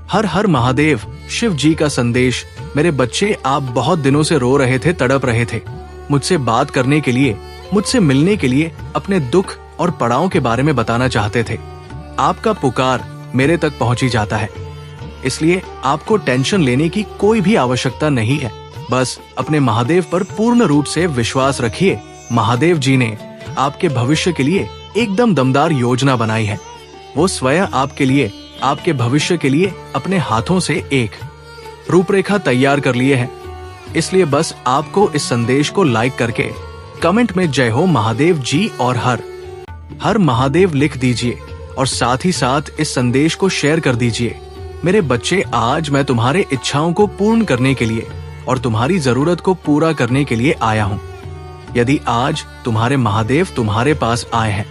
हर हर महादेव। शिव जी का संदेश। मेरे बच्चे, आप बहुत दिनों से रो रहे थे, तड़प रहे थे, मुझसे बात करने के लिए, मुझसे मिलने के लिए, अपने दुख और पड़ाव के बारे में बताना चाहते थे। आपका पुकार मेरे तक पहुंची जाता है, इसलिए आपको टेंशन लेने की कोई भी आवश्यकता नहीं है। बस अपने महादेव पर पूर्ण रूप से विश्वास रखिए। महादेव जी ने आपके भविष्य के लिए एकदम दमदार योजना बनाई है। वो स्वयं आपके लिए, आपके भविष्य के लिए अपने हाथों से एक रूपरेखा तैयार कर लिए हैं। इसलिए बस आपको इस संदेश को लाइक करके कमेंट में जय हो महादेव जी और हर हर महादेव लिख दीजिए और साथ ही साथ इस संदेश को शेयर कर दीजिए। मेरे बच्चे, आज मैं तुम्हारे इच्छाओं को पूर्ण करने के लिए और तुम्हारी जरूरत को पूरा करने के लिए आया हूँ। यदि आज तुम्हारे महादेव तुम्हारे पास आए हैं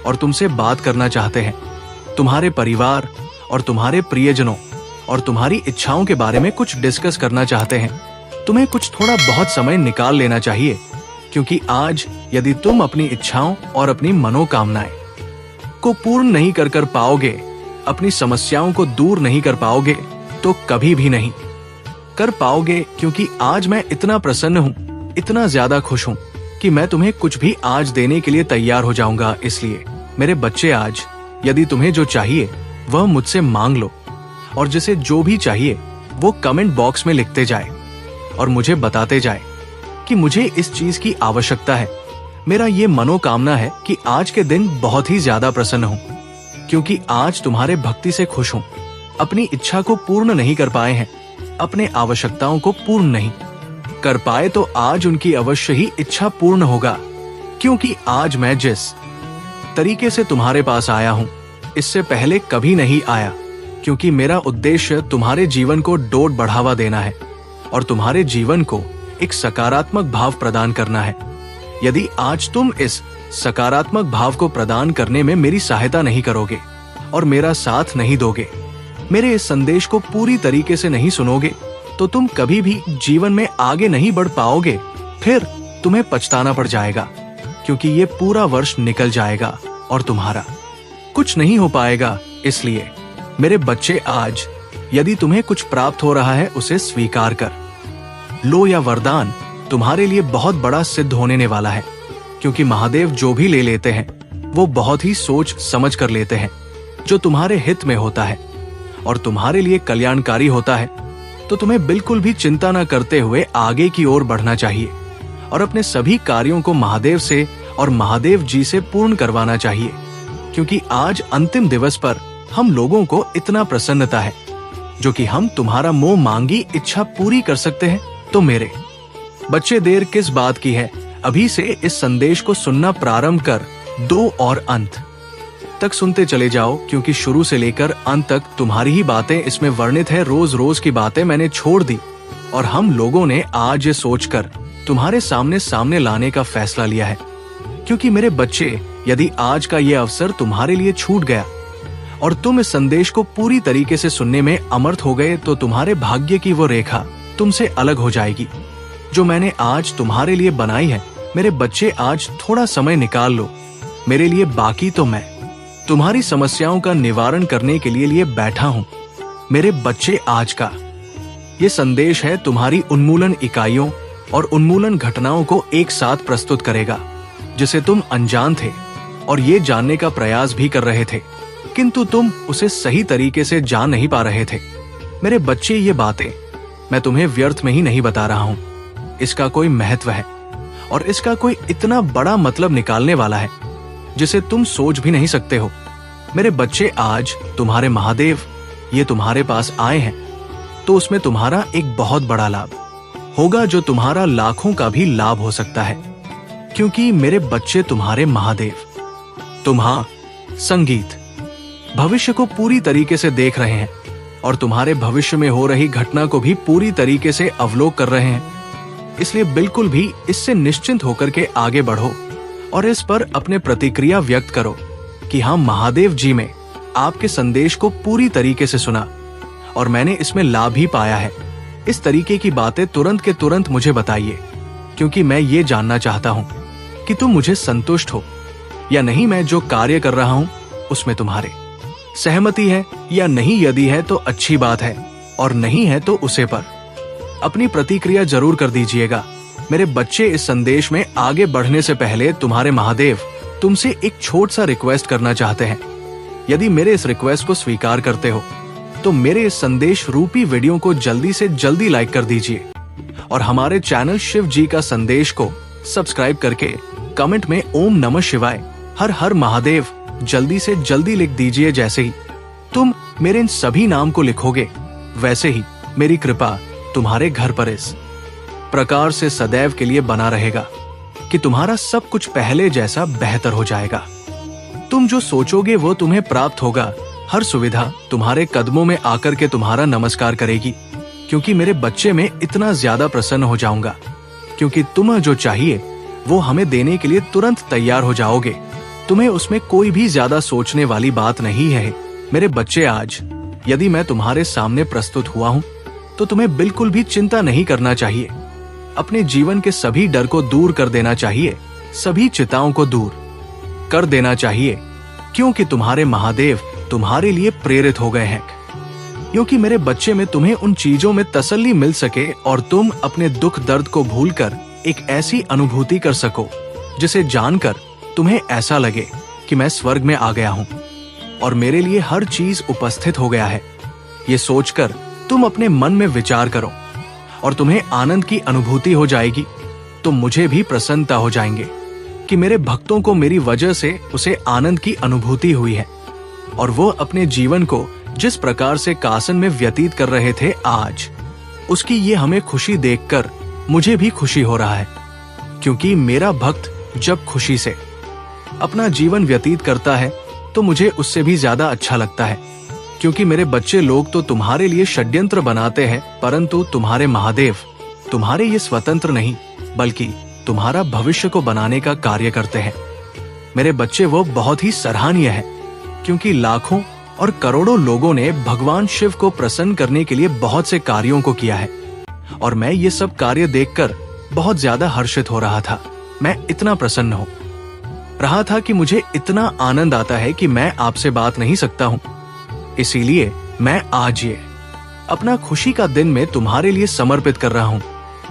और तुमसे बात करना चाहते हैं, तुम्हारे परिवार और तुम्हारे प्रियजनों और तुम्हारी इच्छाओं के बारे में कुछ डिस्कस करना चाहते हैं, तुम्हें कुछ थोड़ा बहुत समय निकाल लेना चाहिए। क्योंकि आज यदि तुम अपनी इच्छाओं और अपनी मनोकामनाएं को पूर्ण नहीं कर पाओगे, अपनी समस्याओं को दूर नहीं कर पाओगे, तो कभी भी नहीं कर पाओगे। क्योंकि आज मैं इतना प्रसन्न हूँ, इतना ज्यादा खुश हूँ कि मैं तुम्हें कुछ भी आज देने के लिए तैयार हो जाऊंगा। इसलिए मेरे बच्चे, आज यदि तुम्हें जो चाहिए वह मुझसे मांग लो, और जिसे जो भी चाहिए वो कमेंट बॉक्स में लिखते जाए और मुझे बताते जाए कि मुझे इस चीज की आवश्यकता है। मेरा ये मनोकामना है कि आज के दिन बहुत ही ज्यादा प्रसन्न हूँ, क्योंकि आज तुम्हारे भक्ति से खुश हूँ। अपनी इच्छा को पूर्ण नहीं कर पाए हैं, अपने आवश्यकताओं को पूर्ण नहीं कर पाए, तो आज उनकी अवश्य ही इच्छा पूर्ण होगा। क्योंकि आज मैं जिस तरीके से तुम्हारे पास आया हूँ, इससे पहले कभी नहीं आया। क्योंकि मेरा उद्देश्य तुम्हारे जीवन को डोट बढ़ावा देना है और तुम्हारे जीवन को एक सकारात्मक भाव प्रदान करना है। यदि आज तुम इस सकारात्मक भाव को प्रदान करने में मेरी सहायता नहीं करोगे और मेरा साथ नहीं दोगे, मेरे इस संदेश को पूरी तरीके से नहीं सुनोगे, तो तुम कभी भी जीवन में आगे नहीं बढ़ पाओगे। फिर तुम्हें पछताना पड़ जाएगा, क्योंकि ये पूरा वर्ष निकल जाएगा और तुम्हारा कुछ नहीं हो पाएगा। इसलिए मेरे बच्चे, आज यदि तुम्हें कुछ प्राप्त हो रहा है, उसे स्वीकार कर लो। या वरदान तुम्हारे लिए बहुत बड़ा सिद्ध होने वाला है। क्योंकि महादेव जो भी ले लेते हैं वो बहुत ही सोच समझ कर लेते हैं। जो तुम्हारे हित में होता है और तुम्हारे लिए कल्याणकारी होता है, तो तुम्हें बिल्कुल भी चिंता न करते हुए आगे की ओर बढ़ना चाहिए और अपने सभी कार्यों को महादेव से और महादेव जी से पूर्ण करवाना चाहिए। क्योंकि आज अंतिम दिवस पर हम लोगों को इतना प्रसन्नता है, जो कि हम तुम्हारा मोह मांगी इच्छा पूरी कर सकते हैं। तो मेरे बच्चे, देर किस बात की है? अभी से इस संदेश को सुनना प्रारंभ कर दो और अंत तक सुनते चले जाओ, क्योंकि शुरू से लेकर अंत तक तुम्हारी ही बातें इसमें वर्णित है। रोज रोज की बातें मैंने छोड़ दी और हम लोगों ने आज ये सोचकर तुम्हारे सामने लाने का फैसला लिया है। क्योंकि मेरे बच्चे, यदि आज का ये अवसर तुम्हारे लिए छूट गया और तुम इस संदेश को पूरी तरीके से सुनने में अमर्थ हो गए, तो तुम्हारे भाग्य की वो रेखा तुमसे अलग हो जाएगी जो मैंने आज तुम्हारे लिए बनाई है। मेरे बच्चे, आज थोड़ा समय निकाल लो मेरे लिए। बाकी तो मैं तुम्हारी समस्याओं का निवारण करने के लिए बैठा हूँ। मेरे बच्चे, आज का ये संदेश है तुम्हारी उन्मूलन इकाइयों और उन्मूलन घटनाओं को एक साथ प्रस्तुत करेगा, जिसे तुम अनजान थे और ये जानने का प्रयास भी कर रहे थे, किंतु तुम उसे सही तरीके से जान नहीं पा रहे थे। मेरे बच्चे, ये बातें मैं तुम्हें व्यर्थ में ही नहीं बता रहा हूँ। इसका कोई महत्व है और इसका कोई इतना बड़ा मतलब निकालने वाला है जिसे तुम सोच भी नहीं सकते हो। मेरे बच्चे, आज तुम्हारे महादेव ये तुम्हारे पास आए हैं, तो उसमें तुम्हारा एक बहुत बड़ा लाभ होगा, जो तुम्हारा लाखों का भी लाभ हो सकता है। क्योंकि मेरे बच्चे, तुम्हारे महादेव संगीत भविष्य को पूरी तरीके से देख रहे हैं और तुम्हारे भविष्य में हो रही घटना को भी पूरी तरीके से अवलोक कर रहे हैं। इसलिए बिल्कुल भी इससे निश्चिंत होकर के आगे बढ़ो और इस पर अपने प्रतिक्रिया व्यक्त करो कि हाँ, महादेव जी में आपके संदेश को पूरी तरीके से सुना और मैंने इसमें लाभ भी पाया है। इस तरीके की बातें तुरंत के तुरंत मुझे बताइए, क्योंकि मैं ये जानना चाहता हूँ कि तुम मुझे संतुष्ट हो या नहीं, मैं जो कार्य कर रहा हूँ उसमें तुम्हारे सहमति है या नहीं यदि है तो अच्छी बात है, और नहीं है तो उसे पर अपनी प्रतिक्रिया जरूर कर दीजिएगा। मेरे बच्चे, इस संदेश में आगे बढ़ने से पहले तुम्हारे महादेव तुमसे एक छोट सा रिक्वेस्ट करना चाहते हैं। यदि मेरे इस रिक्वेस्ट को स्वीकार करते हो तो मेरे इस संदेश रूपी वीडियो को जल्दी से जल्दी लाइक कर दीजिए और हमारे चैनल शिव जी का संदेश को सब्सक्राइब करके कमेंट में ओम नमः शिवाय, हर हर महादेव जल्दी से जल्दी लिख दीजिए। जैसे ही तुम मेरे इन सभी नाम को लिखोगे, वैसे ही मेरी कृपा तुम्हारे घर पर इस प्रकार से सदैव के लिए बना रहेगा कि तुम्हारा सब कुछ पहले जैसा बेहतर हो जाएगा। तुम जो सोचोगे वो तुम्हें प्राप्त होगा। हर सुविधा तुम्हारे कदमों में आकर के तुम्हारा नमस्कार करेगी, क्योंकि मेरे बच्चे में इतना ज्यादा प्रसन्न हो जाऊंगा, क्योंकि तुम्हें जो चाहिए वो हमें देने के लिए तुरंत तैयार हो जाओगे। तुम्हें उसमें कोई भी ज्यादा सोचने वाली बात नहीं है। मेरे बच्चे, आज यदि मैं तुम्हारे सामने प्रस्तुत हुआ हूं तो तुम्हें बिल्कुल भी चिंता नहीं करना चाहिए। अपने जीवन के सभी डर को दूर कर देना चाहिए, सभी चिंताओं को दूर कर देना चाहिए, क्योंकि तुम्हारे महादेव तुम्हारे लिए प्रेरित हो गए हैं। क्योंकि मेरे बच्चे में तुम्हें उन चीजों में तसल्ली मिल सके और तुम अपने दुख दर्द को भूलकर एक ऐसी अनुभूति कर सको जिसे जानकर तुम्हें ऐसा लगे कि मैं स्वर्ग में आ गया हूं और मेरे लिए हर चीज उपस्थित हो गया है। ये सोचकर तुम अपने मन में विचार करो और तुम्हें आनंद की अनुभूति हो जाएगी। तुम मुझे भी प्रसन्नता हो जाएंगे कि मेरे भक्तों को मेरी वजह से उसे आनंद की अनुभूति हुई है और वो अपने जीवन को जिस प्रकार से कासन में व्यतीत कर रहे थे, आज उसकी ये हमें खुशी देखकर मुझे भी खुशी हो रहा है। क्योंकि मेरा भक्त जब खुशी से अपना जीवन व्यतीत करता है तो मुझे उससे भी ज्यादा अच्छा लगता है। क्योंकि मेरे बच्चे लोग तो तुम्हारे लिए षड्यंत्र बनाते हैं, परंतु तुम्हारे महादेव तुम्हारे ये स्वतंत्र नहीं बल्कि तुम्हारा भविष्य को बनाने का कार्य करते हैं। मेरे बच्चे, वो बहुत ही सराहनीय है, क्योंकि लाखों और करोड़ों लोगों ने भगवान शिव को प्रसन्न करने के लिए बहुत से कार्यों को किया है और मैं ये सब कार्य देखकर बहुत ज्यादा हर्षित हो रहा था। मैं इतना प्रसन्न हो रहा था कि मुझे इतना आनंद आता है कि मैं आपसे बात नहीं सकता हूं। इसीलिए मैं आज ये अपना खुशी का दिन में तुम्हारे लिए समर्पित कर रहा हूं,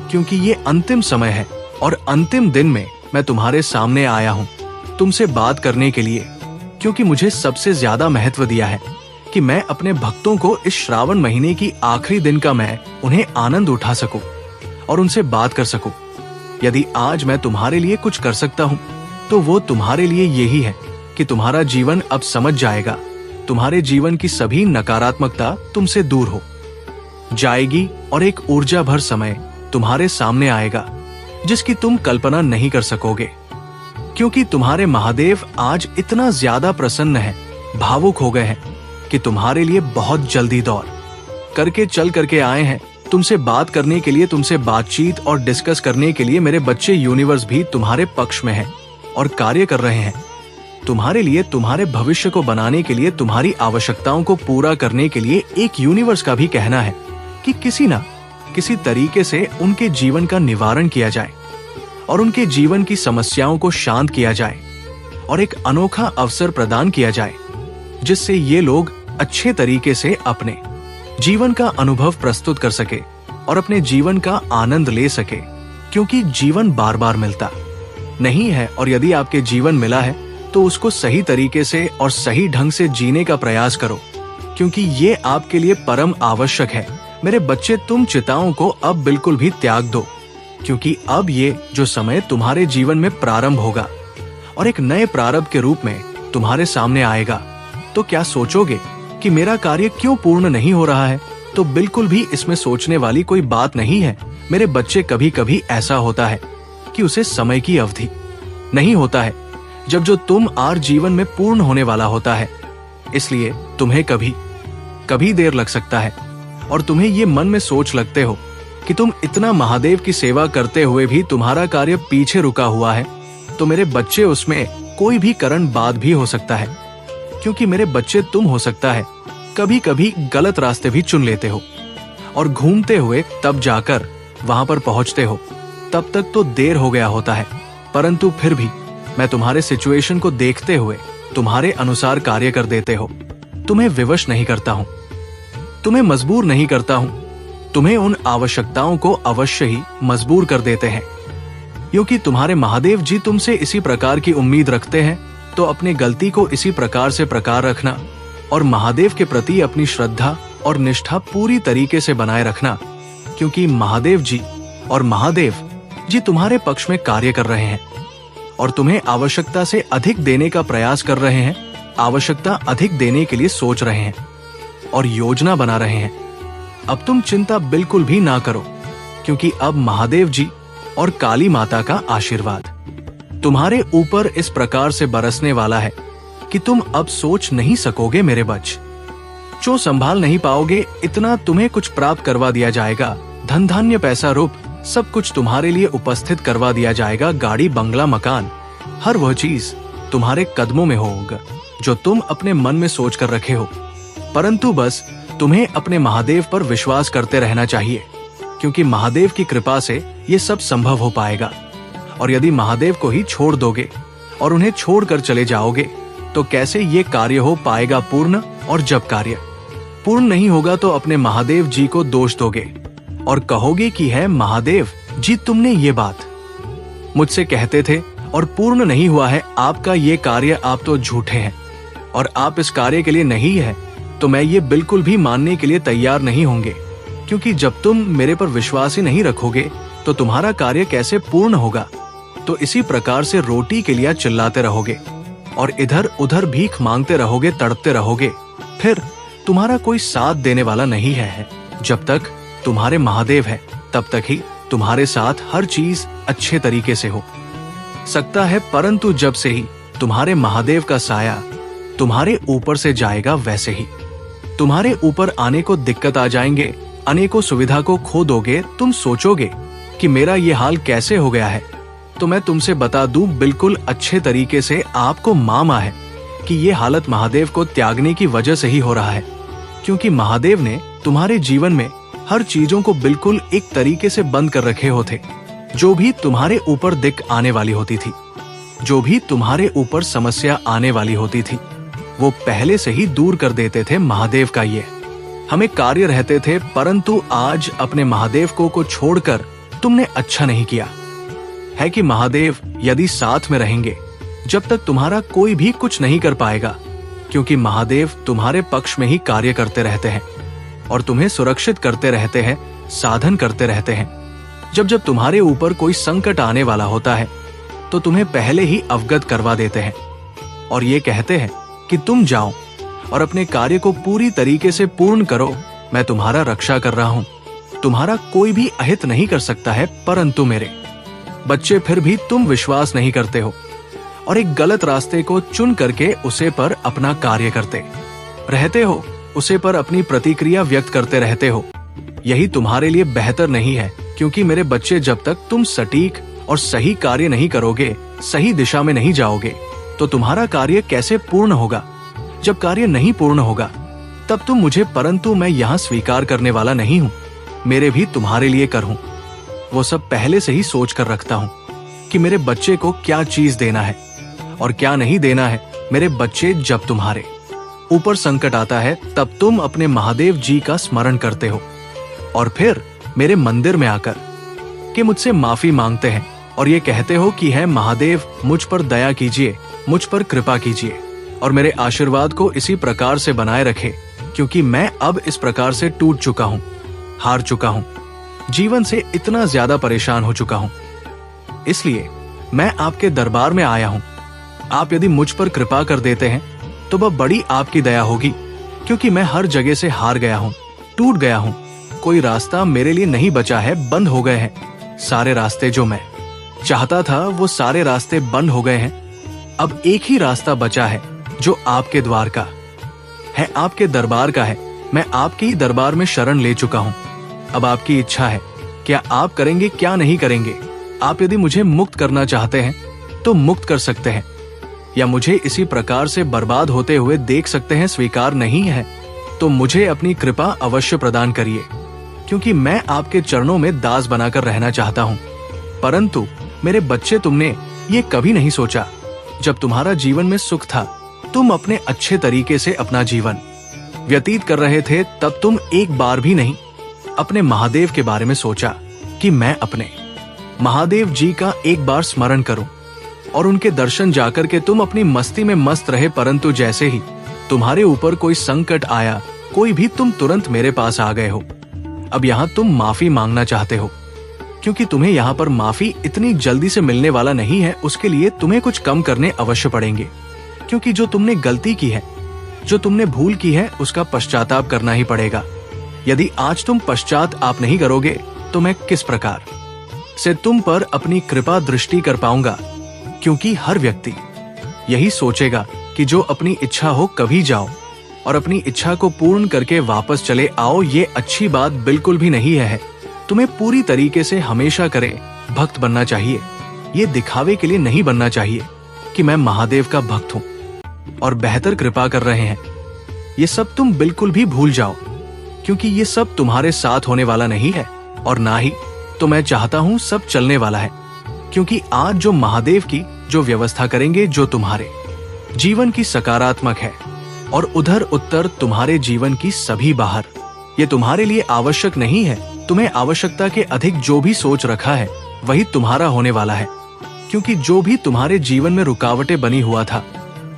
क्योंकि ये अंतिम समय है और अंतिम दिन में मैं तुम्हारे सामने आया हूं तुमसे बात करने के लिए, क्योंकि मुझे सबसे ज्यादा महत्व दिया है कि मैं अपने भक्तों को इस श्रावण महीने की आखिरी दिन का मैं उन्हें आनंद उठा सकूं और उनसे बात कर सकूं। यदि आज मैं तुम्हारे लिए कुछ कर सकता हूं तो वो तुम्हारे लिए यही है कि तुम्हारा जीवन अब समझ जाएगा, तुम्हारे जीवन की सभी नकारात्मकता तुमसे दूर हो जाएगी और एक ऊर्जा भर समय तुम्हारे सामने आएगा जिसकी तुम कल्पना नहीं कर सकोगे। क्योंकि तुम्हारे महादेव आज इतना ज्यादा प्रसन्न है, भावुक हो गए हैं कि तुम्हारे लिए बहुत जल्दी दौड़ करके चल करके आए हैं तुमसे बात करने के लिए, तुमसे बातचीत और डिस्कस करने के लिए। मेरे बच्चे, यूनिवर्स भी तुम्हारे पक्ष में है और कार्य कर रहे हैं तुम्हारे लिए, तुम्हारे भविष्य को बनाने के लिए, तुम्हारी आवश्यकताओं को पूरा करने के लिए। एक यूनिवर्स का भी कहना है कि किसी ना किसी तरीके से उनके जीवन का निवारण किया जाए और उनके जीवन की समस्याओं को शांत किया जाए और एक अनोखा अवसर प्रदान किया जाए जिससे ये लोग अच्छे तरीके से अपने जीवन का अनुभव प्रस्तुत कर सके और अपने जीवन का आनंद ले सके। क्योंकि जीवन बार बार मिलता नहीं है और यदि आपके जीवन मिला है तो उसको सही तरीके से और सही ढंग से जीने का प्रयास करो, क्योंकि ये आपके लिए परम आवश्यक है। मेरे बच्चे, तुम चिंताओं को अब बिल्कुल भी त्याग दो, क्योंकि अब ये जो समय तुम्हारे जीवन में प्रारंभ होगा और एक नए प्रारंभ के रूप में तुम्हारे सामने आएगा। तो क्या सोचोगे कि मेरा कार्य क्यों पूर्ण नहीं हो रहा है? तो बिल्कुल भी इसमें सोचने वाली कोई बात नहीं है। मेरे बच्चे, कभी कभी ऐसा होता है कि उसे समय की अवधि नहीं होता है जब जो तुम आर जीवन में पूर्ण होने वाला होता है। इसलिए तुम्हें कभी देर लग सकता है और तुम्हें ये मन में सोच लगते हो कि तुम इतना महादेव की सेवा करते हुए भी तुम्हारा कार्य पीछे रुका हुआ है। तो मेरे बच्चे, उसमें कोई भी कारण बात भी हो सकता है, क्योंकि मेरे बच्चे, तुम हो सकता है कभी कभी गलत रास्ते भी चुन लेते हो और घूमते हुए तब जाकर वहां पर पहुंचते हो। तब तक तो देर हो गया होता है, परंतु फिर भी मैं तुम्हारे सिचुएशन को देखते हुए तुम्हारे अनुसार कार्य कर देते हो। तुम्हें विवश नहीं करता हूँ, तुम्हें मजबूर नहीं करता हूँ। तुम्हें उन आवश्यकताओं को अवश्य ही मजबूर कर देते हैं, क्योंकि तुम्हारे महादेव जी तुमसे इसी प्रकार की उम्मीद रखते हैं। तो अपनी गलती को इसी प्रकार से प्रकार रखना और महादेव के प्रति अपनी श्रद्धा और निष्ठा पूरी तरीके से बनाए रखना, क्योंकि महादेव जी तुम्हारे पक्ष में कार्य कर रहे हैं और तुम्हें आवश्यकता से अधिक देने का प्रयास कर रहे हैं, आवश्यकता अधिक देने के लिए सोच रहे हैं और योजना बना रहे हैं। अब तुम चिंता बिल्कुल भी ना करो, क्योंकि अब महादेव जी और काली माता का आशीर्वाद तुम्हारे ऊपर इस प्रकार से बरसने वाला है कि तुम अब सोच नहीं सकोगे मेरे बच्चे। जो संभाल नहीं पाओगे इतना तुम्हें कुछ प्राप्त करवा दिया जाएगा। धन धान्य पैसा रूप सब कुछ तुम्हारे लिए उपस्थित करवा दिया जाएगा। गाड़ी बंगला मकान हर वह चीज तुम्हारे कदमों में होगा जो तुम अपने मन में सोच कर रखे हो। परंतु बस तुम्हें अपने महादेव पर विश्वास करते रहना चाहिए, क्योंकि महादेव की कृपा से ये सब संभव हो पाएगा। और यदि महादेव को ही छोड़ दोगे और उन्हें छोड़कर चले जाओगे तो कैसे ये कार्य हो पाएगा पूर्ण। और जब कार्य पूर्ण नहीं होगा तो अपने महादेव जी को दोष दोगे और कहोगे कि है महादेव जी तुमने ये बात मुझसे कहते थे और पूर्ण नहीं हुआ है आपका ये कार्य, आप तो झूठे हैं और आप इस कार्य के लिए नहीं है। तो मैं ये बिल्कुल भी मानने के लिए तैयार नहीं होंगे, क्योंकि जब तुम मेरे पर विश्वास ही नहीं रखोगे तो तुम्हारा कार्य कैसे पूर्ण होगा। तो इसी प्रकार से रोटी के लिए चिल्लाते रहोगे और इधर उधर भीख मांगते रहोगे, तड़पते रहोगे, फिर तुम्हारा कोई साथ देने वाला नहीं है। जब तक तुम्हारे महादेव है तब तक ही तुम्हारे साथ हर चीज अच्छे तरीके से हो सकता है, परंतु जब से ही तुम्हारे महादेव का साया तुम्हारे ऊपर से जाएगा वैसे ही तुम्हारे ऊपर आने को दिक्कत आ जाएंगे, अनेकों सुविधा को खो दोगे। तुम सोचोगे कि मेरा ये हाल कैसे हो गया है। तो मैं तुमसे बता दूं बिल्कुल अच्छे तरीके से आपको मामा है कि ये हालत महादेव को त्यागने की वजह से ही हो रहा है, क्योंकि महादेव ने तुम्हारे जीवन में हर चीजों को बिल्कुल एक तरीके से बंद कर रखे होते। जो भी तुम्हारे ऊपर दिक्क आने वाली होती थी, जो भी तुम्हारे ऊपर समस्या आने वाली होती थी, वो पहले से ही दूर कर देते थे। महादेव का ये हमें कार्य रहते थे, परंतु आज अपने महादेव को छोड़कर तुमने अच्छा नहीं किया है कि महादेव यदि साथ में रहेंगे जब तक तुम्हारा कोई भी कुछ नहीं कर पाएगा, क्योंकि महादेव तुम्हारे पक्ष में ही कार्य करते रहते हैं और तुम्हें सुरक्षित करते रहते हैं, साधन करते रहते हैं। जब जब तुम्हारे ऊपर कोई संकट आने वाला होता है तो तुम्हें पहले ही अवगत करवा देते हैं और ये कहते हैं कि तुम जाओ और अपने कार्य को पूरी तरीके से पूर्ण करो, मैं तुम्हारा रक्षा कर रहा हूं, तुम्हारा कोई भी अहित नहीं कर सकता है। परंतु मेरे बच्चे फिर भी तुम विश्वास नहीं करते हो और एक गलत रास्ते को चुन करके उसे पर अपना कार्य करते रहते हो, उसे पर अपनी प्रतिक्रिया व्यक्त करते रहते हो। यही तुम्हारे लिए बेहतर नहीं है, क्योंकि मेरे बच्चे जब तक तुम सटीक और सही कार्य नहीं करोगे, सही दिशा में नहीं जाओगे, तो तुम्हारा कार्य कैसे पूर्ण होगा। जब कार्य नहीं पूर्ण होगा तब तुम मुझे, परंतु मैं यहाँ स्वीकार करने वाला नहीं हूँ। मेरे भी तुम्हारे लिए कर हूँ, वो सब पहले से ही सोच कर रखता हूँ कि मेरे बच्चे को क्या चीज देना है और क्या नहीं देना है। मेरे बच्चे, जब तुम्हारे ऊपर संकट आता है तब तुम अपने महादेव जी का स्मरण करते हो और फिर मेरे मंदिर में आकर के मुझसे माफी मांगते हैं और ये कहते हो कि है महादेव मुझ पर दया कीजिए, मुझ पर कृपा कीजिए और मेरे आशीर्वाद को इसी प्रकार से बनाए रखे, क्योंकि मैं अब इस प्रकार से टूट चुका हूँ, हार चुका हूँ, जीवन से इतना ज्यादा परेशान हो चुका हूँ। इसलिए मैं आपके दरबार में आया हूँ। आप यदि मुझ पर कृपा कर देते हैं तो वह बड़ी आपकी दया होगी, क्योंकि मैं हर जगह से हार गया हूँ, टूट गया हूँ। कोई रास्ता मेरे लिए नहीं बचा है, बंद हो गए हैं सारे रास्ते। जो मैं चाहता था वो सारे रास्ते बंद हो गए हैं। अब एक ही रास्ता बचा है जो आपके द्वार का है, आपके दरबार का है। मैं आपके ही दरबार में शरण ले चुका हूँ। अब आपकी इच्छा है, क्या आप करेंगे, क्या नहीं करेंगे। आप यदि मुझे मुक्त करना चाहते हैं तो मुक्त कर सकते हैं, या मुझे इसी प्रकार से बर्बाद होते हुए देख सकते हैं। स्वीकार नहीं है तो मुझे अपनी कृपा अवश्य प्रदान करिए, क्योंकि मैं आपके चरणों में दास बनाकर रहना चाहता हूँ। परंतु मेरे बच्चे, तुमने ये कभी नहीं सोचा, जब तुम्हारा जीवन में सुख था तुम अपने अच्छे तरीके से अपना जीवन व्यतीत कर रहे थे, तब तुम एक बार भी नहीं अपने महादेव के बारे में सोचा कि मैं अपने महादेव जी का एक बार स्मरण करूं और उनके दर्शन जाकर के तुम अपनी मस्ती में मस्त रहे। परंतु जैसे ही तुम्हारे ऊपर कोई संकट आया, कोई भी, तुम तुरंत मेरे पास आ गए हो। अब यहाँ तुम माफी मांगना चाहते हो, क्योंकि तुम्हें यहाँ पर माफी इतनी जल्दी से मिलने वाला नहीं है। उसके लिए तुम्हें कुछ कम करने अवश्य पड़ेंगे, क्योंकि जो तुमने गलती की है, जो तुमने भूल की है, उसका पश्चाताप करना ही पड़ेगा। यदि आज तुम पश्चाताप नहीं करोगे तो मैं किस प्रकार से तुम पर अपनी कृपा दृष्टि कर पाऊंगा? क्योंकि हर व्यक्ति यही सोचेगा कि जो अपनी इच्छा हो कभी जाओ और अपनी इच्छा को पूर्ण करके वापस चले आओ। ये अच्छी बात बिल्कुल भी नहीं है। तुम्हें पूरी तरीके से हमेशा करे भक्त बनना चाहिए। ये दिखावे के लिए नहीं बनना चाहिए कि मैं महादेव का भक्त हूं और बेहतर कृपा कर रहे हैं। ये सब तुम बिल्कुल भी भूल जाओ, क्योंकि ये सब तुम्हारे साथ होने वाला नहीं है और ना ही तो मैं चाहता हूं सब चलने वाला है। क्योंकि आज जो महादेव की जो व्यवस्था करेंगे, जो तुम्हारे जीवन की सकारात्मक है, और उधर उत्तर तुम्हारे जीवन की सभी बाहर, ये तुम्हारे लिए आवश्यक नहीं है। तुम्हें आवश्यकता के अधिक जो भी सोच रखा है वही तुम्हारा होने वाला है। क्योंकि जो भी तुम्हारे जीवन में रुकावटें बनी हुआ था,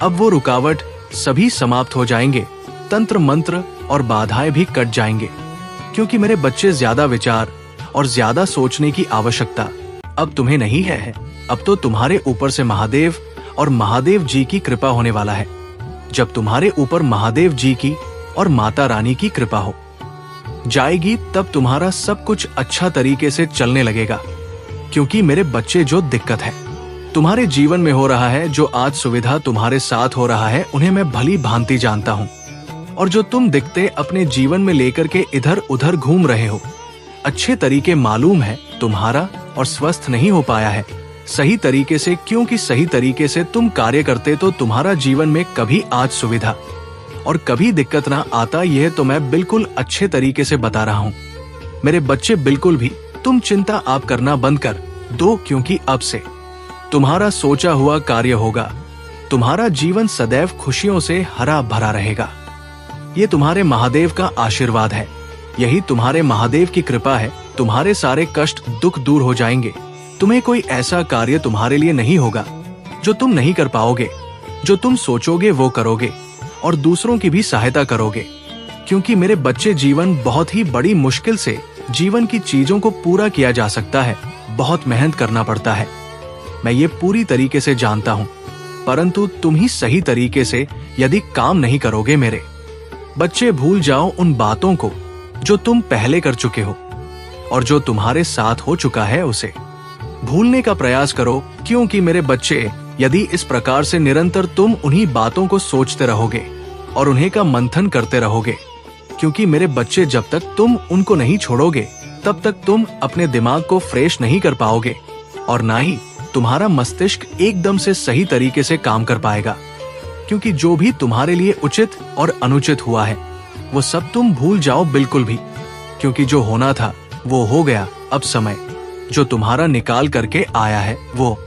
अब वो रुकावट सभी समाप्त हो जाएंगे। तंत्र मंत्र और बाधाएं भी कट जाएंगे। क्योंकि मेरे बच्चे, ज्यादा विचार और ज्यादा सोचने की आवश्यकता अब तुम्हें नहीं है। अब तो तुम्हारे ऊपर से महादेव और महादेव जी की कृपा होने वाला है। जब तुम्हारे ऊपर महादेव जी की और माता रानी की कृपा हो जाएगी, तब तुम्हारा सब कुछ अच्छा तरीके से चलने लगेगा। क्योंकि मेरे बच्चे, जो दिक्कत है तुम्हारे जीवन में हो रहा है, जो आज सुविधा तुम्हारे साथ हो रहा है, उन्हें मैं भली भांति जानता हूँ। और जो तुम दिखते अपने जीवन में लेकर के इधर उधर घूम रहे हो, अच्छे तरीके मालूम है तुम्हारा, और स्वस्थ नहीं हो पाया है सही तरीके से। क्योंकि सही तरीके से तुम कार्य करते तो तुम्हारा जीवन में कभी आज सुविधा और कभी दिक्कत ना आता। यह तो मैं बिल्कुल अच्छे तरीके से बता रहा हूँ। मेरे बच्चे, बिल्कुल भी तुम चिंता आप करना बंद कर दो, क्योंकि अब से तुम्हारा सोचा हुआ कार्य होगा। तुम्हारा जीवन सदैव खुशियों से हरा भरा रहेगा। ये तुम्हारे महादेव का आशीर्वाद है, यही तुम्हारे महादेव की कृपा है। तुम्हारे सारे कष्ट दुख दूर हो जाएंगे। तुम्हें कोई ऐसा कार्य तुम्हारे लिए नहीं होगा जो तुम नहीं कर पाओगे। जो तुम सोचोगे वो करोगे और दूसरों की भी सहायता करोगे। क्योंकि मेरे बच्चे, जीवन बहुत ही बड़ी मुश्किल से जीवन की चीजों को पूरा किया जा सकता है। बहुत मेहनत करना पड़ता है, मैं ये पूरी तरीके से जानता हूँ। परंतु तुम ही सही तरीके से यदि काम नहीं करोगे, मेरे बच्चे, भूल जाओ उन बातों को जो तुम पहले कर चुके हो, और जो तुम्हारे साथ हो चुका है उसे भूलने का प्रयास करो। क्योंकि मेरे बच्चे, यदि इस प्रकार से निरंतर तुम उन्हीं बातों को सोचते रहोगे और उन्हें का मंथन करते रहोगे, क्योंकि मेरे बच्चे, जब तक तुम उनको नहीं छोड़ोगे तब तक तुम अपने दिमाग को फ्रेश नहीं कर पाओगे, और ना ही तुम्हारा मस्तिष्क एकदम से सही तरीके से काम कर पाएगा। क्योंकि जो भी तुम्हारे लिए उचित और अनुचित हुआ है, वो सब तुम भूल जाओ बिल्कुल भी। क्योंकि जो होना था वो हो गया। अब समय जो तुम्हारा निकाल करके आया है, वो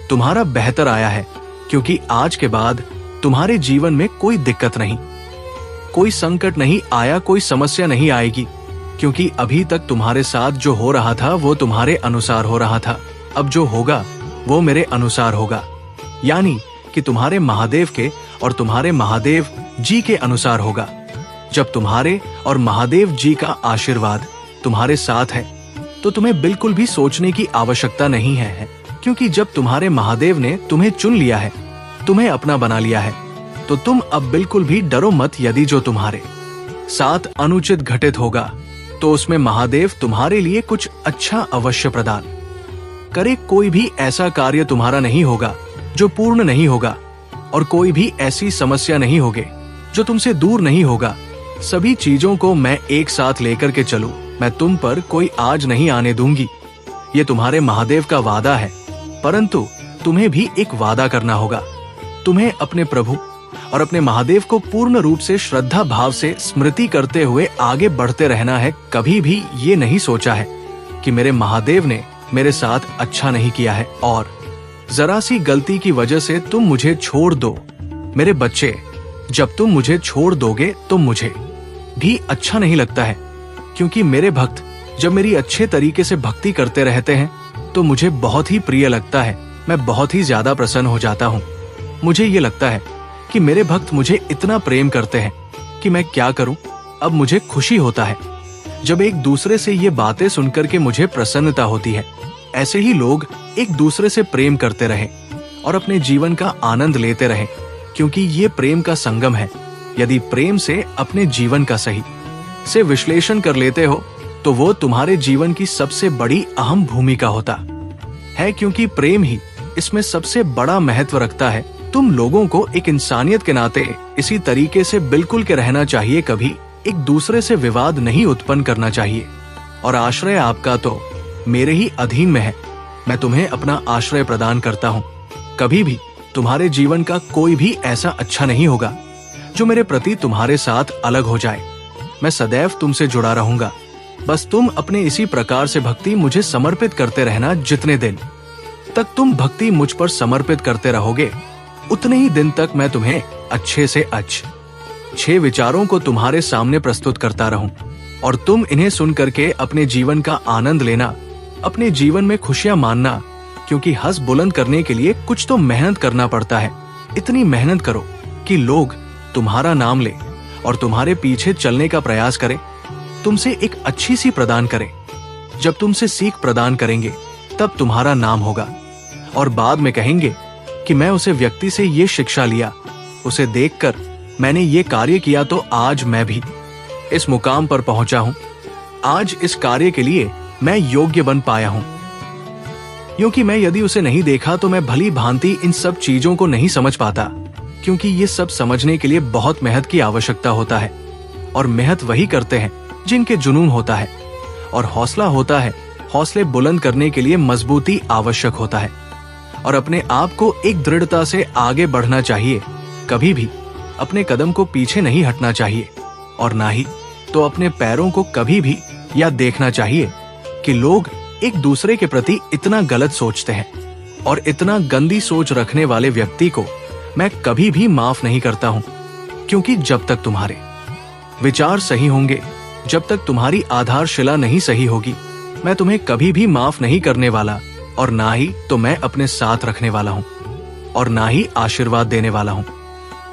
तुम्हारा बेहतर आया है। क्योंकि आज के बाद तुम्हारे जीवन में कोई दिक्कत नहीं, कोई संकट नहीं आया, कोई समस्या नहीं आएगी। क्योंकि अभी तक तुम्हारे साथ जो हो रहा था वो तुम्हारे अनुसार हो रहा था। अब जो होगा वो मेरे अनुसार होगा, यानी कि तुम्हारे महादेव के और तुम्हारे महादेव जी के अनुसार होगा। जब तुम्हारे और महादेव जी का आशीर्वाद तुम्हारे साथ है तो तुम्हें बिल्कुल भी सोचने की आवश्यकता नहीं है। क्योंकि जब तुम्हारे महादेव ने तुम्हें चुन लिया है, तुम्हें अपना बना लिया है, तो तुम अब बिल्कुल भी डरो मत। यदि जो तुम्हारे साथ अनुचित घटित होगा तो उसमें महादेव तुम्हारे लिए कुछ अच्छा अवश्य प्रदान करे। कोई भी ऐसा कार्य तुम्हारा नहीं होगा जो पूर्ण नहीं होगा, और कोई भी ऐसी समस्या नहीं होगी जो तुमसे दूर नहीं होगा। सभी चीजों को मैं एक साथ लेकर के चलूं, मैं तुम पर कोई आज नहीं आने दूंगी। ये तुम्हारे महादेव का वादा है। परंतु तुम्हें भी एक वादा करना होगा। तुम्हें अपने प्रभु और अपने महादेव को पूर्ण रूप से श्रद्धा भाव से स्मृति करते हुए आगे बढ़ते रहना है। कभी भी ये नहीं सोचा है कि मेरे महादेव ने मेरे साथ अच्छा नहीं किया है और जरा सी गलती की वजह से तुम मुझे छोड़ दो। मेरे बच्चे, जब तुम मुझे छोड़ दोगे तो मुझे भी अच्छा नहीं लगता है, क्योंकि मेरे भक्त जब मेरी अच्छे तरीके से भक्ति करते रहते हैं तो मुझे बहुत ही प्रिय लगता है। मैं बहुत ही ज्यादा प्रसन्न हो जाता हूँ। मुझे ये लगता है कि मेरे भक्त मुझे इतना प्रेम करते हैं कि मैं क्या करूं। अब मुझे खुशी होता है जब एक दूसरे से ये बातें सुनकर के मुझे प्रसन्नता होती है। ऐसे ही लोग एक दूसरे से प्रेम करते रहे और अपने जीवन का आनंद लेते रहे, क्योंकि ये प्रेम का संगम है। यदि प्रेम से अपने जीवन का सही से विश्लेषण कर लेते हो तो वो तुम्हारे जीवन की सबसे बड़ी अहम भूमिका होता है, क्योंकि प्रेम ही इसमें सबसे बड़ा महत्व रखता है। तुम लोगों को एक इंसानियत के नाते इसी तरीके से बिल्कुल के रहना चाहिए, कभी एक दूसरे से विवाद नहीं उत्पन्न करना चाहिए। और आश्रय आपका तो मेरे ही अधीन में है। मैं तुम्हें अपना आश्रय प्रदान करता हूँ। कभी भी तुम्हारे जीवन का कोई भी ऐसा अच्छा नहीं होगा जो मेरे प्रति तुम्हारे साथ अलग हो जाए। मैं सदैव तुमसे जुड़ा रहूंगा। बस तुम अपने इसी प्रकार से भक्ति मुझे समर्पित करते रहना। जितने दिन तक तुम भक्ति मुझ पर समर्पित करते रहोगे उतने ही दिन तक मैं तुम्हें अच्छे से अच्छे विचारों को तुम्हारे सामने प्रस्तुत करता रहूं और तुम इन्हें सुन करके अपने जीवन का आनंद लेना, अपने जीवन में खुशियां मानना, क्योंकि हंस बुलंद करने के लिए कुछ तो मेहनत करना पड़ता है। इतनी मेहनत करो कि लोग तुम्हारा नाम ले और तुम्हारे पीछे चलने का प्रयास करें, तुमसे एक अच्छी सी प्रदान करें। जब तुमसे सीख प्रदान करेंगे तब तुम्हारा नाम होगा और बाद में कहेंगे कि मैं उसे व्यक्ति से ये शिक्षा लिया, उसे देखकर मैंने ये कार्य किया तो आज मैं भी इस मुकाम पर पहुंचा हूं। आज इस कार्य के लिए मैं योग्य बन पाया हूं, क्योंकि मैं यदि उसे नहीं देखा तो मैं भली भांति इन सब चीजों को नहीं समझ पाता, क्योंकि ये सब समझने के लिए बहुत मेहनत की आवश्यकता होता है। और मेहनत वही करते हैं जिनके जुनून होता है और हौसला होता है। हौसले बुलंद करने के लिए मजबूती आवश्यक होता है और अपने आप को एक दृढ़ता से आगे बढ़ना चाहिए। कभी भी अपने कदम को पीछे नहीं हटना चाहिए और ना ही तो अपने पैरों को कभी भी या देखना चाहिए कि लोग एक दूसरे के प्रति इतना गलत सोचते हैं। और इतना गंदी सोच रखने वाले व्यक्ति को मैं कभी भी माफ नहीं करता हूं, क्योंकि जब तक तुम्हारे विचार सही होंगे, जब तक तुम्हारी आधारशिला नहीं सही होगी, मैं तुम्हें कभी भी माफ नहीं करने वाला। और ना ही तो मैं अपने साथ रखने वाला हूं और ना ही आशीर्वाद देने वाला हूं,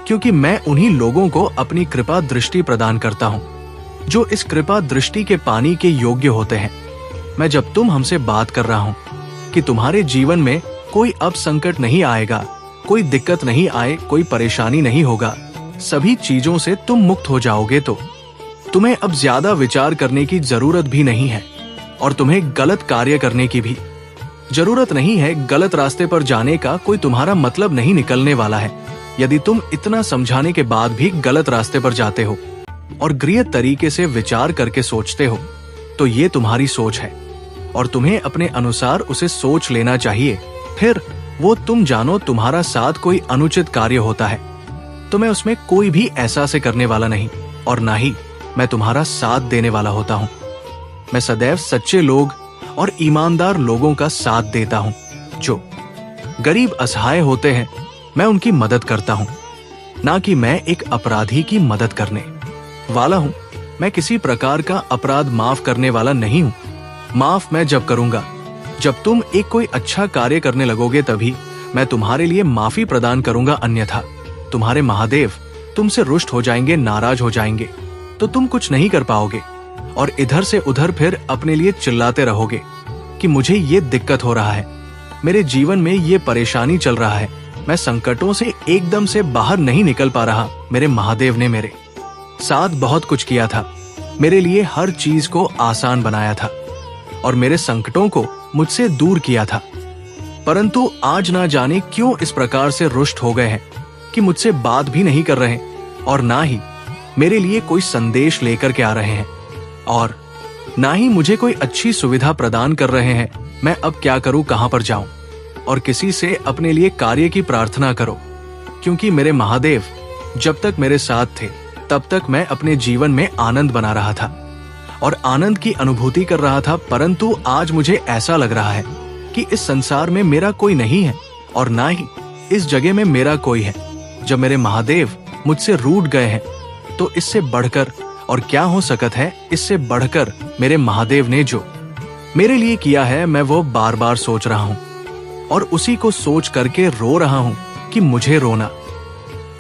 क्योंकि मैं उन्हीं लोगों को अपनी कृपा दृष्टि प्रदान करता हूं जो इस कृपा दृष्टि के पानी के योग्य होते हैं। मैं जब तुम हमसे बात कर रहा हूं कि तुम्हारे जीवन में कोई अब संकट नहीं आएगा, कोई दिक्कत नहीं आए, कोई परेशानी नहीं होगा, सभी चीजों से तुम मुक्त हो जाओगे, तो तुम्हें अब ज्यादा विचार करने की जरूरत भी नहीं है और तुम्हें गलत कार्य करने की भी जरूरत नहीं है। गलत रास्ते पर जाने का कोई तुम्हारा मतलब नहीं निकलने वाला है। यदि तुम इतना समझाने के बाद भी गलत रास्ते पर जाते हो और गृह तरीके से विचार करके सोचते हो तो ये तुम्हारी सोच है और तुम्हें अपने अनुसार उसे सोच लेना चाहिए। फिर वो तुम जानो तुम्हारा साथ कोई अनुचित कार्य होता है तो मैं उसमें कोई भी ऐसा से करने वाला नहीं और ना ही मैं तुम्हारा साथ देने वाला होता हूँ। मैं सदैव सच्चे लोग और ईमानदार लोगों का साथ देता हूं। जो गरीब असहाय होते हैं मैं उनकी मदद करता हूं, ना कि मैं एक अपराधी की मदद करने वाला हूं। मैं किसी प्रकार का अपराध माफ करने वाला नहीं हूं। माफ मैं जब करूंगा जब तुम एक कोई अच्छा कार्य करने लगोगे, तभी मैं तुम्हारे लिए माफी प्रदान करूंगा। अन्यथा तुम्हारे महादेव तुमसे रुष्ट हो जाएंगे, नाराज हो जाएंगे, तो तुम कुछ नहीं कर पाओगे और इधर से उधर फिर अपने लिए चिल्लाते रहोगे कि मुझे ये दिक्कत हो रहा है, मेरे जीवन में ये परेशानी चल रहा है, मैं संकटों से एकदम से बाहर नहीं निकल पा रहा। मेरे महादेव ने मेरे साथ बहुत कुछ किया था, मेरे लिए हर चीज को आसान बनाया था और मेरे संकटों को मुझसे दूर किया था, परंतु आज ना जाने क्यों इस प्रकार से रुष्ट हो गए हैं कि मुझसे बात भी नहीं कर रहे और ना ही मेरे लिए कोई संदेश लेकर के आ रहे हैं और ना ही मुझे कोई अच्छी सुविधा प्रदान कर रहे हैं। मैं अब क्या करूं, कहां पर जाऊं? और किसी से अपने लिए कार्य की प्रार्थना करो, क्योंकि मेरे महादेव जब तक मेरे साथ थे तब तक मैं अपने जीवन में आनंद बना रहा था और आनंद की अनुभूति कर रहा था। परंतु आज मुझे ऐसा लग रहा है कि इस संसार में मेरा कोई नहीं है और ना ही इस जगह में मेरा कोई है। जब मेरे महादेव मुझसे रूठ गए हैं तो इससे बढ़कर और क्या हो सकत है इससे बढ़कर मेरे महादेव ने जो मेरे लिए किया है, मैं वो बार बार सोच रहा हूँ और उसी को सोच करके रो रहा हूँ कि मुझे रोना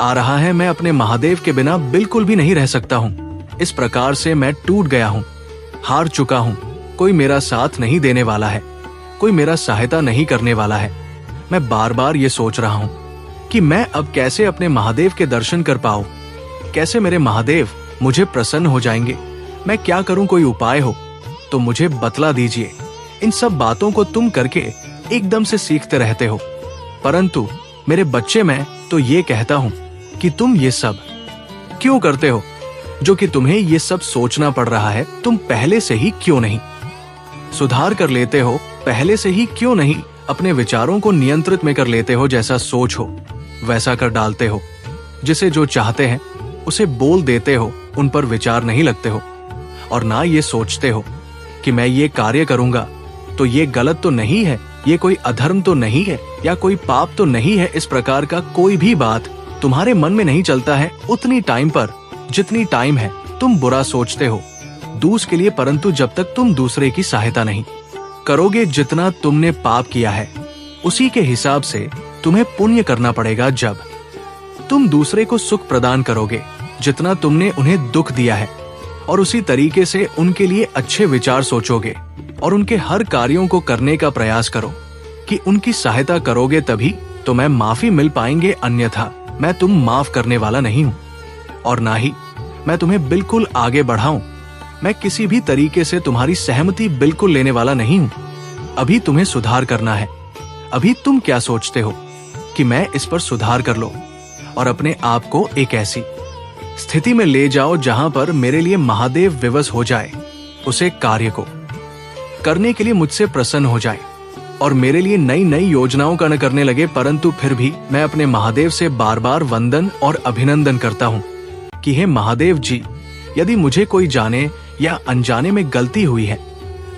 आ रहा है। मैं अपने महादेव के बिना बिल्कुल भी नहीं रह सकता हूँ। इस प्रकार से मैं टूट गया हूँ, हार चुका हूँ। कोई मेरा साथ नहीं देने वाला है, कोई मेरा सहायता नहीं करने वाला है। मैं बार बार ये सोच रहा हूँ कि मैं अब कैसे अपने महादेव के दर्शन कर पाऊँ, कैसे मेरे महादेव मुझे प्रसन्न हो जाएंगे। मैं क्या करूँ, कोई उपाय हो तो मुझे बतला दीजिए। इन सब बातों को तुम करके एकदम से सीखते रहते हो, परंतु मेरे बच्चे मैं तो ये कहता हूँ कि तुम ये सब क्यों करते हो? जो कि तुम्हें ये सब सोचना पड़ रहा है, तुम पहले से ही क्यों नहीं सुधार कर लेते हो? पहले से ही क्यों नहीं अपने विचारों को नियंत्रित में कर लेते हो? जैसा सोच हो वैसा कर डालते हो, जिसे जो चाहते हैं उसे बोल देते हो, उन पर विचार नहीं लगते हो और ना ये सोचते हो कि मैं ये कार्य करूंगा तो ये गलत तो नहीं है, ये कोई अधर्म तो नहीं है या कोई पाप तो नहीं है। इस प्रकार का कोई भी बात तुम्हारे मन में नहीं चलता है उतनी टाइम पर जितनी टाइम है तुम बुरा सोचते हो दूसरे के लिए, परंतु जब तक तुम दूसरे की सहायता नहीं करोगे, जितना तुमने पाप किया है उसी के हिसाब से तुम्हें पुण्य करना पड़ेगा। जब तुम दूसरे को सुख प्रदान करोगे, जितना तुमने उन्हें दुख दिया है, और उसी तरीके से उनके लिए अच्छे विचार सोचोगे और उनके हर कार्यों को करने का प्रयास करो कि उनकी सहायता करोगे, तभी तो मैं माफी मिल पाएंगे। अन्यथा मैं तुम माफ करने वाला नहीं हूँ और ना ही मैं तुम्हें बिल्कुल आगे बढ़ाऊं। मैं किसी भी तरीके से तुम्हारी सहमति बिल्कुल लेने वाला नहीं हूं। अभी तुम्हें सुधार करना है। अभी तुम क्या सोचते हो कि मैं इस पर सुधार कर लो और अपने आप को एक ऐसी स्थिति में ले जाओ जहां पर मेरे लिए महादेव विवश हो जाए, उसे कार्य को करने के लिए मुझसे प्रसन्न हो जाए और मेरे लिए नई नई योजनाओं का न करने लगे। परंतु फिर भी मैं अपने महादेव से बार बार वंदन और अभिनंदन करता हूँ कि हे महादेव जी, यदि मुझे कोई जाने या अनजाने में गलती हुई है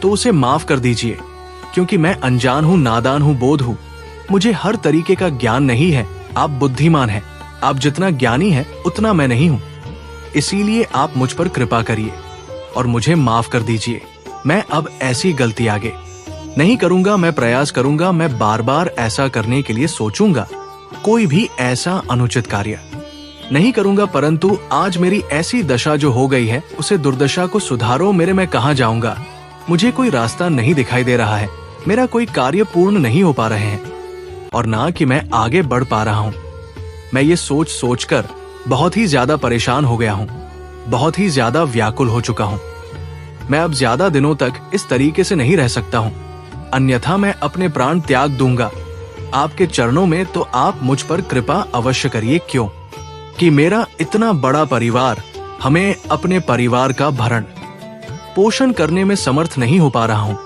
तो उसे माफ कर दीजिए, क्योंकि मैं अनजान हूँ, नादान हूँ, बोध हूँ। मुझे हर तरीके का ज्ञान नहीं है। आप बुद्धिमान हैं, आप जितना ज्ञानी हैं उतना मैं नहीं हूँ। इसीलिए आप मुझ पर कृपा करिए और मुझे माफ कर दीजिए। मैं अब ऐसी गलती आगे नहीं करूंगा। मैं प्रयास करूंगा, मैं बार बार ऐसा करने के लिए सोचूंगा, कोई भी ऐसा अनुचित कार्य नहीं करूंगा। परंतु आज मेरी ऐसी दशा जो हो गई है, उसे दुर्दशा को सुधारो। मेरे मैं कहाँ जाऊंगा? मुझे कोई रास्ता नहीं दिखाई दे रहा है। मेरा कोई कार्य पूर्ण नहीं हो पा रहे हैं और ना कि मैं आगे बढ़ पा रहा हूँ। मैं ये सोच सोचकर बहुत ही ज्यादा परेशान हो गया हूँ, बहुत ही ज्यादा व्याकुल हो चुका हूँ। मैं अब ज्यादा दिनों तक इस तरीके से नहीं रह सकता हूँ, अन्यथा मैं अपने प्राण त्याग दूंगा आपके चरणों में। तो आप मुझ पर कृपा अवश्य करिए। क्यों कि मेरा इतना बड़ा परिवार हमें अपने परिवार का भरण पोषण करने में समर्थ नहीं हो पा रहा हूँ,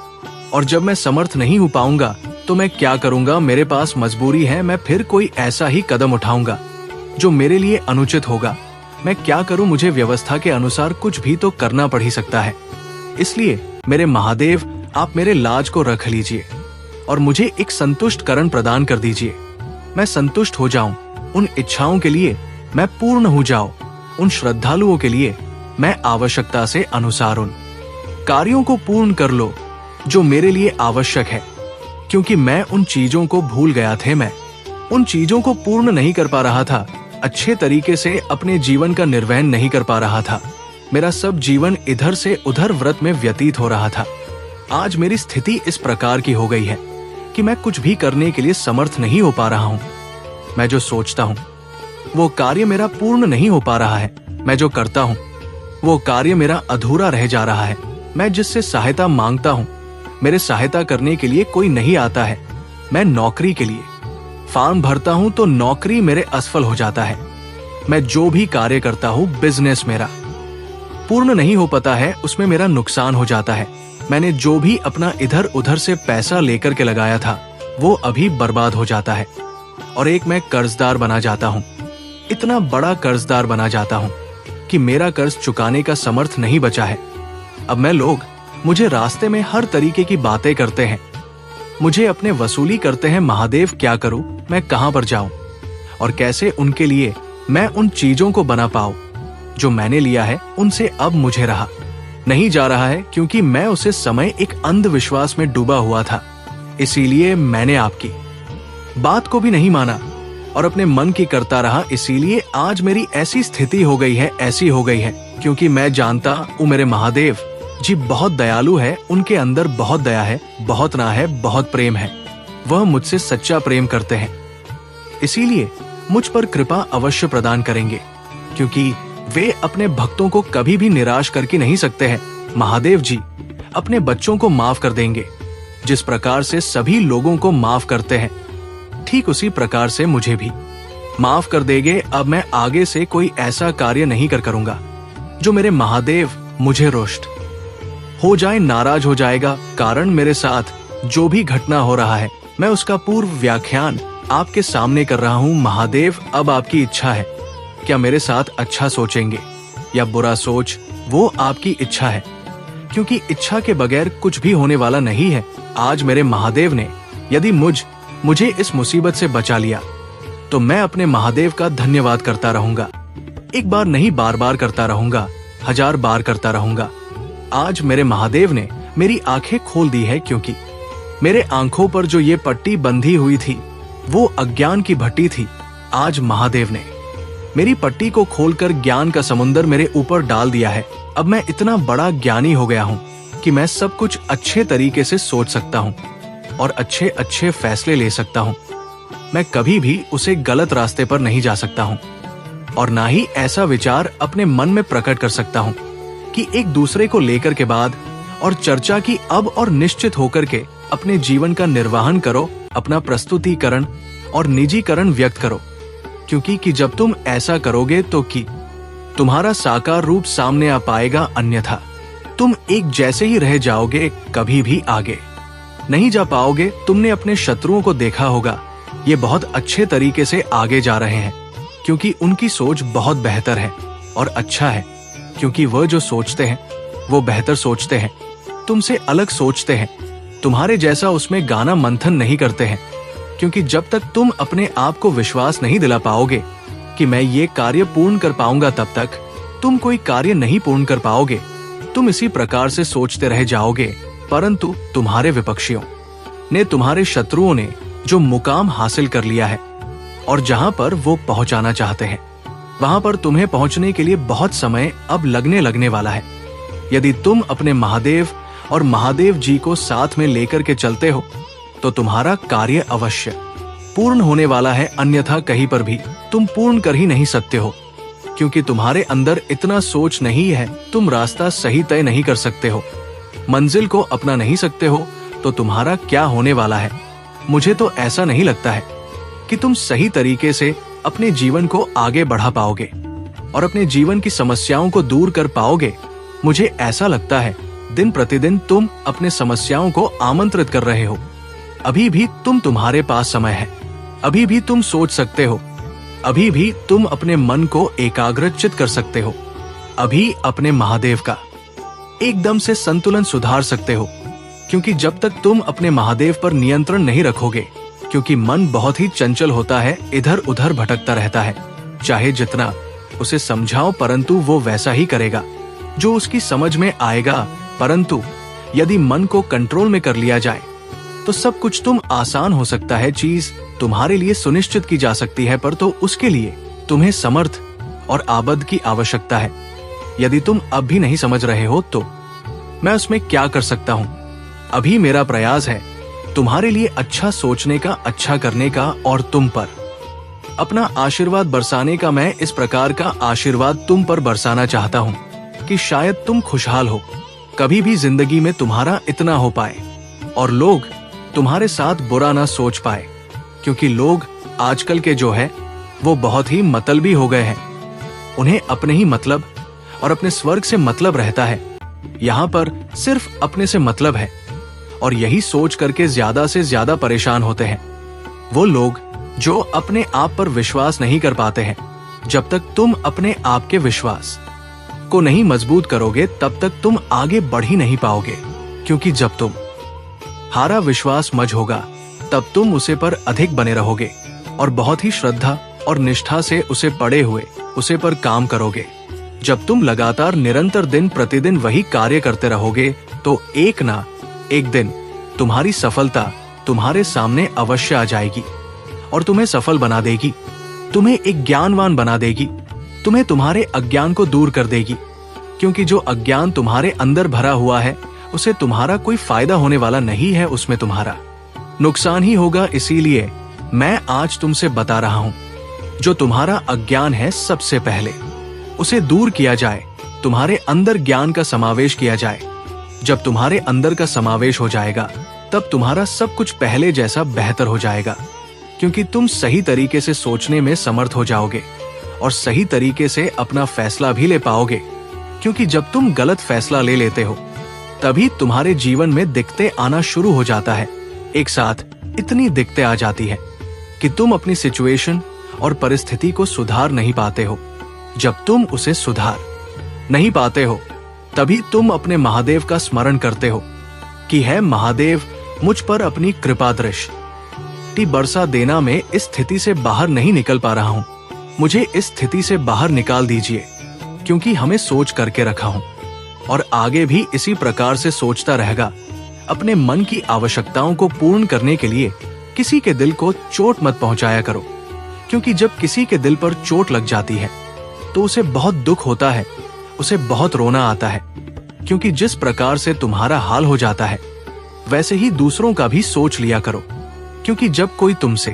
और जब मैं समर्थ नहीं हो पाऊंगा तो मैं क्या करूंगा? मेरे पास मजबूरी है, मैं फिर कोई ऐसा ही कदम उठाऊंगा जो मेरे लिए अनुचित होगा। मैं क्या करूं? मुझे व्यवस्था के अनुसार कुछ भी तो करना पड़ ही सकता है। इसलिए मेरे महादेव, आप मेरे लाज को रख लीजिए और मुझे एक संतुष्ट करण प्रदान कर दीजिए। मैं संतुष्ट हो जाऊं, उन इच्छाओं के लिए मैं पूर्ण हो जाऊं, उन श्रद्धालुओं के लिए मैं आवश्यकता से अनुसार उन कार्यों को पूर्ण कर लो जो मेरे लिए आवश्यक है, क्योंकि मैं उन चीजों को भूल गया थे। मैं उन चीजों को पूर्ण नहीं कर पा रहा था, अच्छे तरीके से अपने जीवन का निर्वहन नहीं कर पा रहा था। मेरा सब जीवन इधर से उधर व्रत में व्यतीत हो रहा था। आज मेरी स्थिति इस प्रकार की हो गई है कि मैं कुछ भी करने के लिए समर्थ नहीं हो पा रहा हूँ। मैं जो सोचता हूँ वो कार्य मेरा पूर्ण नहीं हो पा रहा है। मैं जो करता हूँ वो कार्य मेरा अधूरा रह जा रहा है। मैं जिससे सहायता मांगता हूँ, मेरे सहायता करने के लिए कोई नहीं आता है। मैं नौकरी के लिए फॉर्म भरता हूँ तो नौकरी मेरे असफल हो जाता है। मैं जो भी कार्य करता हूँ, बिजनेस मेरा पूर्ण नहीं हो पाता है, उसमें मेरा नुकसान हो जाता है। मैंने जो भी अपना इधर उधर से पैसा लेकर के लगाया था वो अभी बर्बाद हो जाता है और एक मैं कर्जदार बना जाता हूँ। इतना बड़ा कर्जदार बना जाता हूँ कि मेरा कर्ज चुकाने का समर्थ नहीं बचा है। अब मैं लोग मुझे रास्ते में हर तरीके की बातें करते हैं, मुझे अपने वसूली करते हैं। महादेव, क्या करूं? मैं कहां पर जाऊं और कैसे उनके लिए मैं उन चीजों को बना पाऊं जो मैंने लिया है उनसे अब मुझे रहा नहीं जा रहा है, क्योंकि मैं उसे समय एक अंधविश्वास में डूबा हुआ था। इसीलिए मैंने आपकी बात को भी नहीं माना और अपने मन की करता रहा। इसीलिए आज मेरी ऐसी स्थिति हो गई है, ऐसी हो गई है, क्योंकि मैं जानता हूँ मेरे महादेव जी बहुत दयालु है, उनके अंदर बहुत दया है, बहुत ना है, बहुत प्रेम है। वह मुझसे सच्चा प्रेम करते हैं, इसीलिए मुझ पर कृपा अवश्य प्रदान करेंगे, क्योंकि वे अपने भक्तों को कभी भी निराश करके नहीं सकते हैं। महादेव जी अपने बच्चों को माफ कर देंगे, जिस प्रकार से सभी लोगों को माफ करते हैं, ठीक उसी प्रकार से मुझे भी माफ कर देंगे। अब मैं आगे से कोई ऐसा कार्य नहीं करूंगा जो मेरे महादेव मुझे रुष्ट हो जाए, नाराज हो जाएगा। कारण मेरे साथ जो भी घटना हो रहा है, मैं उसका पूर्व व्याख्यान आपके सामने कर रहा हूँ। महादेव अब आपकी इच्छा है, क्या मेरे साथ अच्छा सोचेंगे या बुरा सोच, वो आपकी इच्छा है, क्योंकि इच्छा के बगैर कुछ भी होने वाला नहीं है। आज मेरे महादेव ने यदि मुझे इस मुसीबत से बचा लिया, तो मैं अपने महादेव का धन्यवाद करता रहूंगा। एक बार नहीं, बार बार करता रहूंगा, 1000 बार करता रहूंगा। आज मेरे महादेव ने मेरी आंखें खोल दी है, क्योंकि मेरे आंखों पर जो ये पट्टी बंधी हुई थी वो अज्ञान की भट्टी थी। आज महादेव ने मेरी पट्टी को खोलकर ज्ञान का समुंदर मेरे ऊपर डाल दिया है। अब मैं इतना बड़ा ज्ञानी हो गया हूँ कि मैं सब कुछ अच्छे तरीके से सोच सकता हूँ और अच्छे अच्छे फैसले ले सकता हूँ। मैं कभी भी उसे गलत रास्ते पर नहीं जा सकता हूँ और ना ही ऐसा विचार अपने मन में प्रकट कर सकता हूँ कि एक दूसरे को लेकर के बाद और चर्चा की अब और निश्चित होकर के अपने जीवन का निर्वहन करो, अपना प्रस्तुतिकरण और निजीकरण व्यक्त करो, क्योंकि कि जब तुम ऐसा करोगे तो कि तुम्हारा साकार रूप सामने आ पाएगा, अन्यथा तुम एक जैसे ही रह जाओगे, कभी भी आगे नहीं जा पाओगे। तुमने अपने शत्रुओं को देखा होगा, ये बहुत अच्छे तरीके से आगे जा रहे हैं, क्योंकि उनकी सोच बहुत बेहतर है और अच्छा है, क्योंकि वह जो सोचते हैं वो बेहतर सोचते हैं, तुमसे अलग सोचते हैं, तुम्हारे जैसा उसमें गाना मंथन नहीं करते हैं। क्योंकि जब तक तुम अपने आप को विश्वास नहीं दिला पाओगे कि मैं ये कार्य पूर्ण कर पाऊंगा, तब तक तुम कोई कार्य नहीं पूर्ण कर पाओगे। तुम इसी प्रकार से सोचते रह जाओगे। परंतु तुम्हारे विपक्षियों ने, तुम्हारे शत्रुओं ने जो मुकाम हासिल कर लिया है और जहां पर वो पहुंचाना चाहते हैं, वहां पर तुम्हें पहुंचने के लिए बहुत समय अब लगने वाला है। यदि तुम अपने महादेव और महादेव जी को साथ में लेकर के चलते हो, तो तुम्हारा कार्य अवश्य पूर्ण होने वाला है, अन्यथा कहीं पर भी तुम पूर्ण कर ही नहीं सकते हो, क्योंकि तुम्हारे अंदर इतना सोच नहीं है। तुम रास्ता सही तय नहीं कर सकते हो, मंजिल को अपना नहीं सकते हो, तो तुम्हारा क्या होने वाला है। मुझे तो ऐसा नहीं लगता है कि तुम सही तरीके से अपने जीवन को आगे बढ़ा पाओगे और अपने जीवन की समस्याओं को दूर कर पाओगे। मुझे ऐसा लगता है दिन प्रतिदिन तुम अपने समस्याओं को आमंत्रित कर रहे हो। अभी भी तुम्हारे पास समय है, अभी भी तुम सोच सकते हो, अभी भी तुम अपने मन को एकाग्रचित कर सकते हो, अभी अपने महादेव का एकदम से संतुलन सुधार सकते हो। क्योंकि जब तक तुम अपने महादेव पर नियंत्रण नहीं रखोगे, क्योंकि मन बहुत ही चंचल होता है, इधर उधर भटकता रहता है, चाहे जितना उसे समझाओ परंतु वो वैसा ही करेगा जो उसकी समझ में आएगा। परंतु यदि मन को कंट्रोल में कर लिया जाए तो सब कुछ तुम आसान हो सकता है, चीज तुम्हारे लिए सुनिश्चित की जा सकती है, पर तो उसके लिए तुम्हें समर्थ और आबद्ध की आवश्यकता है। यदि तुम अब भी नहीं समझ रहे हो तो मैं उसमें क्या कर सकता हूँ। अभी मेरा प्रयास है तुम्हारे लिए अच्छा सोचने का, अच्छा करने का और तुम पर अपना आशीर्वाद बरसाने का। मैं इस प्रकार का आशीर्वाद तुम पर बरसाना चाहता हूँ कि शायद तुम खुशहाल हो, कभी भी जिंदगी में तुम्हारा इतना हो पाए और लोग तुम्हारे साथ बुरा ना सोच पाए, क्योंकि लोग आजकल के जो है वो बहुत ही मतलबी हो गए हैं। उन्हें अपने ही मतलब और अपने स्वर्ग से मतलब रहता है। यहाँ पर सिर्फ अपने से मतलब है और यही सोच करके ज्यादा से ज्यादा परेशान होते हैं वो लोग जो अपने आप पर विश्वास नहीं कर पाते हैं। जब तक तुम अपने आप के विश्वास को नहीं मजबूत करोगे, तब तक तुम आगे बढ़ ही नहीं पाओगे, क्योंकि जब तुम हारा विश्वास मज होगा, तब तुम उसे पर अधिक बने रहोगे और बहुत ही श्रद्धा और निष्ठा से उसे पड़े हुए उसे पर काम करोगे। जब तुम लगातार निरंतर दिन प्रतिदिन वही कार्य करते रहोगे तो एक ना एक दिन तुम्हारी सफलता तुम्हारे सामने अवश्य आ जाएगी और तुम्हें सफल बना देगी, तुम्हें एक ज्ञानवान बना देगी, तुम्हें तुम्हारे अज्ञान को दूर कर देगी। क्योंकि जो अज्ञान तुम्हारे अंदर भरा हुआ है उसे तुम्हारा कोई फायदा होने वाला नहीं है, उसमें तुम्हारा नुकसान ही होगा। इसीलिए मैं आज तुमसे बता रहा हूं, जो तुम्हारा अज्ञान है सबसे पहले उसे दूर किया जाए, तुम्हारे अंदर ज्ञान का समावेश किया जाए। जब तुम्हारे अंदर का समावेश हो जाएगा तब तुम्हारा सब कुछ पहले जैसा बेहतर हो जाएगा, क्योंकि तुम सही तरीके से सोचने में समर्थ हो जाओगे और सही तरीके से अपना फैसला भी ले पाओगे। क्योंकि जब तुम गलत फैसला ले लेते हो तभी तुम्हारे जीवन में दिक्कतें आना शुरू हो जाता है। एक साथ इतनी दिक्कतें आ जाती है कि तुम अपनी सिचुएशन और परिस्थिति को सुधार नहीं पाते हो। जब तुम उसे सुधार नहीं पाते हो तभी तुम अपने महादेव का स्मरण करते हो कि है महादेव, मुझ पर अपनी कृपा दृष्टि बरसा देना। मैं इस स्थिति से बाहर नहीं निकल पा रहा हूं, मुझे इस स्थिति से बाहर निकाल दीजिए, क्योंकि हमें सोच करके रखा हूं और आगे भी इसी प्रकार से सोचता रहेगा। अपने मन की आवश्यकताओं को पूर्ण करने के लिए किसी के दिल को चोट मत पहुंचाया करो, क्योंकि जब किसी के दिल पर चोट लग जाती है तो उसे बहुत दुख होता है, उसे बहुत रोना आता है। क्योंकि जिस प्रकार से तुम्हारा हाल हो जाता है वैसे ही दूसरों का भी सोच लिया करो। क्योंकि जब कोई तुमसे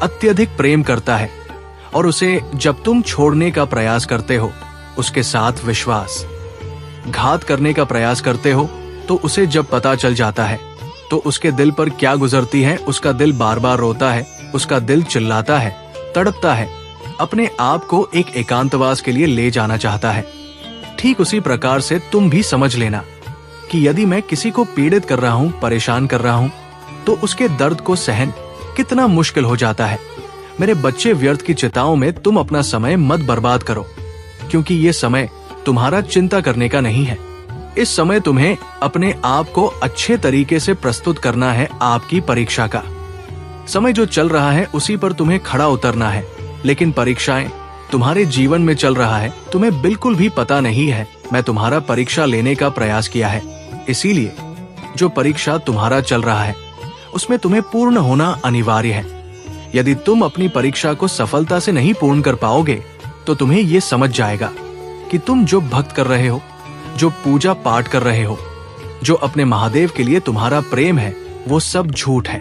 अत्यधिक प्रेम करता है और उसे जब तुम छोड़ने का प्रयास करते हो, उसके साथ विश्वास घात करने का प्रयास करते हो, तो उसे जब पता चल जाता है तो उसके दिल पर क्या गुजरती है। उसका दिल बार बार रोता है, उसका दिल चिल्लाता है, तड़पता है, अपने आप को एक एकांतवास के लिए ले जाना चाहता है। ठीक उसी प्रकार से तुम भी समझ लेना कि यदि मैं किसी को पीड़ित कर रहा हूं, परेशान कर रहा हूं, तो उसके दर्द को सहन कितना मुश्किल हो जाता है। मेरे बच्चे, व्यर्थ की चिंताओं में तुम अपना समय मत बर्बाद करो, क्योंकि ये समय तुम्हारा चिंता करने का नहीं है। इस समय तुम्हें अपने आप को अच्छे तरीके से प्रस्तुत करना है। आपकी परीक्षा का समय जो चल रहा है उसी पर तुम्हें खड़ा उतरना है। लेकिन परीक्षाएं तुम्हारे जीवन में चल रहा है, तुम्हें बिल्कुल भी पता नहीं है। मैं तुम्हारा परीक्षा लेने का प्रयास किया है, इसीलिए जो परीक्षा तुम्हारा चल रहा है उसमें तुम्हें पूर्ण होना अनिवार्य है। यदि तुम अपनी परीक्षा को सफलता से नहीं पूर्ण कर पाओगे तो तुम्हें ये समझ जाएगा कि तुम जो भक्त कर रहे हो, जो पूजा पाठ कर रहे हो, जो अपने महादेव के लिए तुम्हारा प्रेम है, वो सब झूठ है।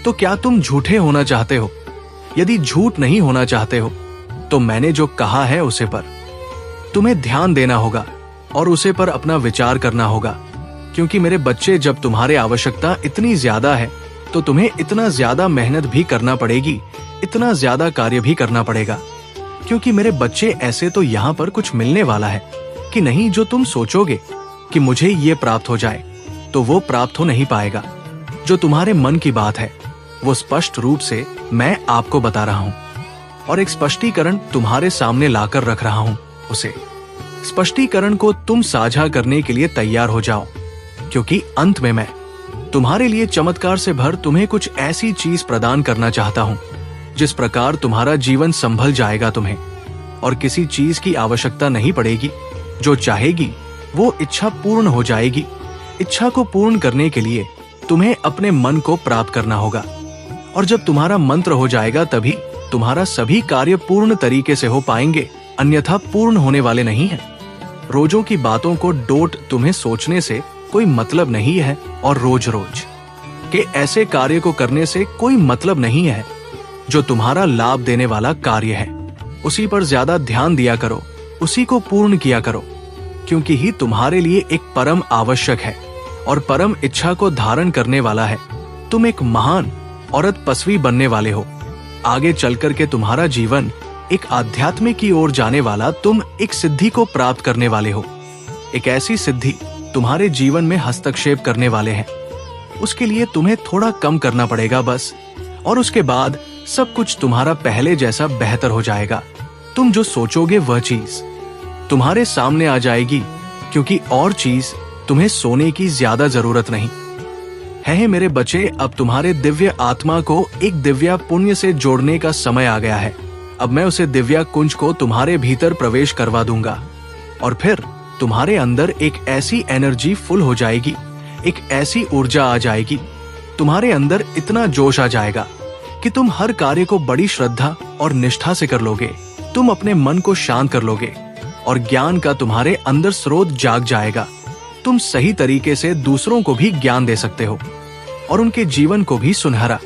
तो क्या तुम झूठे होना चाहते हो? यदि झूठ नहीं होना चाहते हो तो मैंने जो कहा है उसे पर तुम्हें ध्यान देना होगा और उसे पर अपना विचार करना होगा। क्योंकि मेरे बच्चे, जब तुम्हारी आवश्यकता इतनी ज्यादा है तो तुम्हें इतना ज्यादा मेहनत भी करना पड़ेगी, इतना ज्यादा कार्य भी करना पड़ेगा। क्योंकि मेरे बच्चे, ऐसे तो यहाँ पर कुछ मिलने वाला है कि नहीं जो तुम सोचोगे कि मुझे ये प्राप्त हो जाए तो वो प्राप्त हो नहीं पाएगा। जो तुम्हारे मन की बात है वो स्पष्ट रूप से मैं आपको बता रहा हूं और एक स्पष्टीकरण तुम्हारे सामने लाकर रख रहा हूं। उसे स्पष्टीकरण को तुम साझा करने के लिए तैयार हो जाओ, क्योंकि अंत में मैं तुम्हारे लिए चमत्कार से भर तुम्हें कुछ ऐसी चीज प्रदान करना चाहता हूं जिस प्रकार तुम्हारा जीवन संभल जाएगा तुम्हें और किसी चीज की आवश्यकता नहीं पड़ेगी। जो चाहेगी वो इच्छा पूर्ण हो जाएगी। इच्छा को पूर्ण करने के लिए तुम्हें अपने मन को प्राप्त करना होगा और जब तुम्हारा मंत्र हो जाएगा तभी तुम्हारा सभी कार्य पूर्ण तरीके से हो पाएंगे, अन्यथा पूर्ण होने वाले नहीं है। रोजों की बातों को डोट तुम्हें सोचने से कोई मतलब नहीं है और रोज रोज के ऐसे कार्य को करने से कोई मतलब नहीं है। जो तुम्हारा लाभ देने वाला कार्य है उसी पर ज्यादा ध्यान दिया करो, उसी को पूर्ण किया करो, क्योंकि ही तुम्हारे लिए एक परम आवश्यक है और परम इच्छा को धारण करने वाला है। तुम एक महान और तपस्वी बनने वाले हो। आगे चलकर के तुम्हारा जीवन एक आध्यात्म की ओर जाने वाला, तुम एक सिद्धि को प्राप्त करने वाले हो। एक ऐसी सिद्धि तुम्हारे जीवन में हस्तक्षेप करने वाले हैं। उसके लिए तुम्हें थोड़ा कम करना पड़ेगा बस, और उसके बाद सब कुछ तुम्हारा पहले जैसा बेहतर हो जाएगा। तुम जो सोचोगे वह चीज तुम्हारे सामने आ जाएगी, क्योंकि और चीज तुम्हें सोने की ज्यादा जरूरत नहीं है। मेरे बच्चे, अब तुम्हारे दिव्य आत्मा को एक दिव्या पुण्य से जोड़ने का समय आ गया है। अब मैं उसे दिव्या कुंज को तुम्हारे भीतर प्रवेश करवा दूंगा। और फिर तुम्हारे अंदर एक ऐसी एनर्जी फुल हो जाएगी, एक ऐसी ऊर्जा आ जाएगी, तुम्हारे अंदर इतना जोश आ जाएगा कि तुम हर कार्य को बड़ी श्रद्धा और निष्ठा से कर लोगे। तुम अपने मन को शांत कर लोगे और ज्ञान का तुम्हारे अंदर स्रोत जाग जाएगा। तुम सही तरीके से दूसरों को भी ज्ञान दे सकते हो और उनके जीवन को भी सुनहरा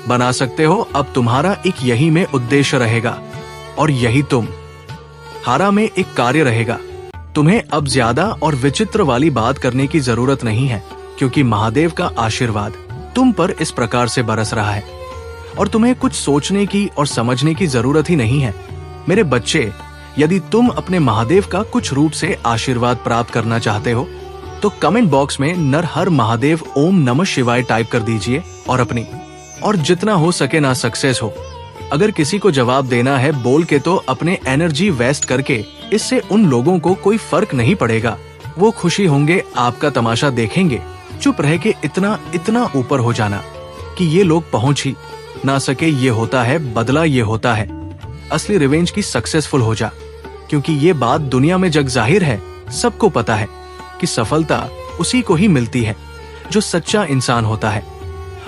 बना सकते हो। अब तुम्हारा एक यही में उद्देश्य रहेगा और यही तुम्हारा में एक कार्य रहेगा। तुम्हें अब ज्यादा और विचित्र वाली बात करने की जरूरत नहीं है, क्योंकि महादेव का आशीर्वाद तुम पर इस प्रकार से बरस रहा है और तुम्हें कुछ सोचने की और समझने की जरूरत ही नहीं है। मेरे बच्चे, यदि तुम अपने महादेव का कुछ रूप से आशीर्वाद प्राप्त करना चाहते हो तो कमेंट बॉक्स में नर हर महादेव ओम नमः शिवाय टाइप कर दीजिए और जितना हो सके ना सक्सेस हो। अगर किसी को जवाब देना है बोल के तो अपने एनर्जी वेस्ट करके, इससे उन लोगों को कोई फर्क नहीं पड़ेगा। वो खुशी होंगे, आपका तमाशा देखेंगे। चुप रह के इतना ऊपर हो जाना कि ये लोग पहुंच ही ना सके, ये होता है बदला, ये होता है असली रिवेंज की सक्सेसफुल हो जा। क्योंकि ये बात दुनिया में जग जाहिर है, सबको पता है कि सफलता उसी को ही मिलती है जो सच्चा इंसान होता है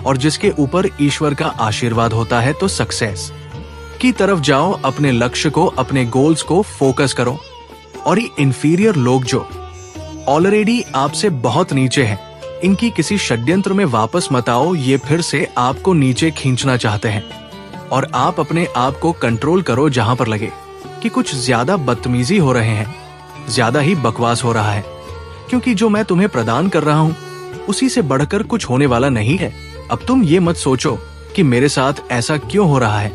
और जिसके ऊपर ईश्वर का आशीर्वाद होता है। तो सक्सेस की तरफ जाओ, अपने लक्ष्य को, अपने गोल्स को फोकस करो। और ये इंफीरियर लोग जो ऑलरेडी आपसे बहुत नीचे हैं, इनकी किसी षड्यंत्र में वापस मत आओ। ये फिर से आपको नीचे खींचना चाहते हैं और आप अपने आप को कंट्रोल करो। जहां पर लगे कि कुछ ज्यादा बदतमीजी हो रहे हैं, ज्यादा ही बकवास हो रहा है, क्योंकि जो मैं तुम्हें प्रदान कर रहा हूं उसी से बढ़कर कुछ होने वाला नहीं है। अब तुम ये मत सोचो कि मेरे साथ ऐसा क्यों हो रहा है,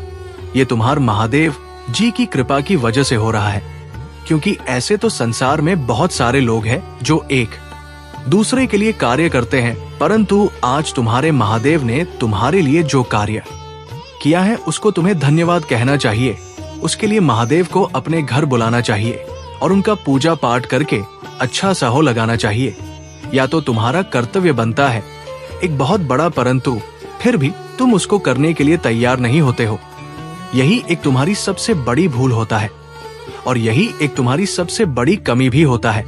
ये तुम्हार महादेव जी की कृपा की वजह से हो रहा है। क्योंकि ऐसे तो संसार में बहुत सारे लोग हैं जो एक दूसरे के लिए कार्य करते हैं, परंतु आज तुम्हारे महादेव ने तुम्हारे लिए जो कार्य किया है उसको तुम्हें धन्यवाद कहना चाहिए। उसके लिए महादेव को अपने घर बुलाना चाहिए और उनका पूजा पाठ करके अच्छा सा हो लगाना चाहिए। या तो तुम्हारा कर्तव्य बनता है एक बहुत बड़ा, परंतु फिर भी तुम उसको करने के लिए तैयार नहीं होते हो। यही एक तुम्हारी सबसे बड़ी भूल होता है और यही एक तुम्हारी सबसे बड़ी कमी भी होता है।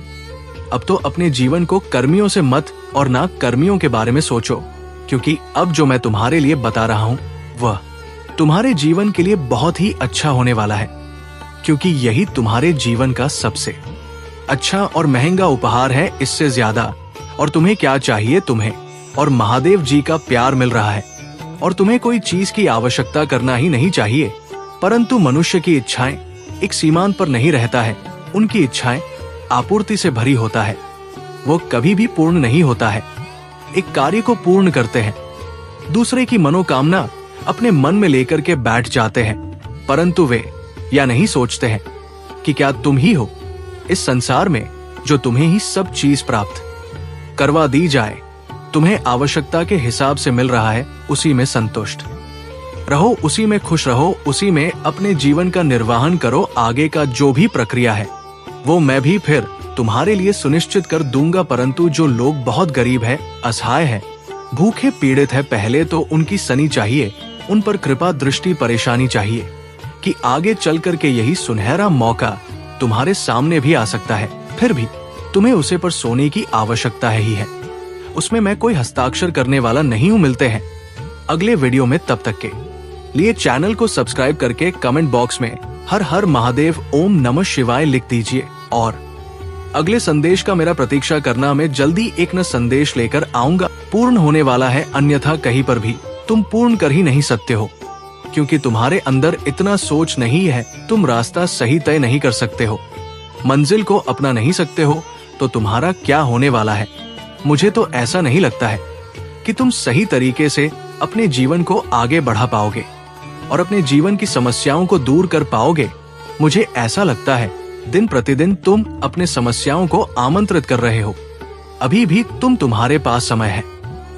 अब तो अपने जीवन को कर्मियों से मत और ना कर्मियों के बारे में सोचो, क्योंकि अब जो मैं तुम्हारे लिए बता रहा हूं वह तुम्हारे जीवन के लिए बहुत ही अच्छा होने वाला है। क्योंकि यही तुम्हारे जीवन का सबसे अच्छा और महंगा उपहार है, इससे ज्यादा। और तुम्हें क्या चाहिए? तुम्हें और महादेव जी का प्यार मिल रहा है और तुम्हें कोई चीज की आवश्यकता करना ही नहीं चाहिए। परंतु मनुष्य की इच्छाएं एक सीमांत पर नहीं रहता है, उनकी इच्छाएं आपूर्ति से भरी होता है, वो कभी भी पूर्ण नहीं होता है। एक कार्य को पूर्ण करते हैं, दूसरे की मनोकामना अपने मन में लेकर के बैठ जाते हैं, परंतु वे या नहीं सोचते हैं कि क्या तुम ही हो इस संसार में जो तुम्हें ही सब चीज प्राप्त करवा दी जाए। तुम्हें आवश्यकता के हिसाब से मिल रहा है, उसी में संतुष्ट रहो, उसी में खुश रहो, उसी में अपने जीवन का निर्वाहन करो। आगे का जो भी प्रक्रिया है वो मैं भी फिर तुम्हारे लिए सुनिश्चित कर दूंगा। परंतु जो लोग बहुत गरीब है, असहाय है, भूखे पीड़ित है, पहले तो उनकी सनी चाहिए, उन पर कृपा दृष्टि परेशानी चाहिए कि आगे चल करके यही सुनहरा मौका तुम्हारे सामने भी आ सकता है। फिर भी तुम्हें उसे पर सोने की आवश्यकता ही है, उसमें मैं कोई हस्ताक्षर करने वाला नहीं हूं। मिलते हैं अगले वीडियो में, तब तक के लिए चैनल को सब्सक्राइब करके कमेंट बॉक्स में हर हर महादेव ओम नमः शिवाय लिख दीजिए और अगले संदेश का मेरा प्रतीक्षा करना। मैं जल्दी एक न संदेश लेकर आऊंगा, पूर्ण होने वाला है, अन्यथा कहीं पर भी तुम पूर्ण कर ही नहीं सकते हो, क्योंकि तुम्हारे अंदर इतना सोच नहीं है। तुम रास्ता सही तय नहीं कर सकते हो, मंजिल को अपना नहीं सकते हो, तो तुम्हारा क्या होने वाला है? मुझे तो ऐसा नहीं लगता है कि तुम सही तरीके से अपने जीवन को आगे बढ़ा पाओगे और अपने जीवन की समस्याओं को दूर कर पाओगे। मुझे ऐसा लगता है दिन प्रतिदिन तुम अपने समस्याओं को आमंत्रित कर रहे हो। अभी भी तुम्हारे पास समय है,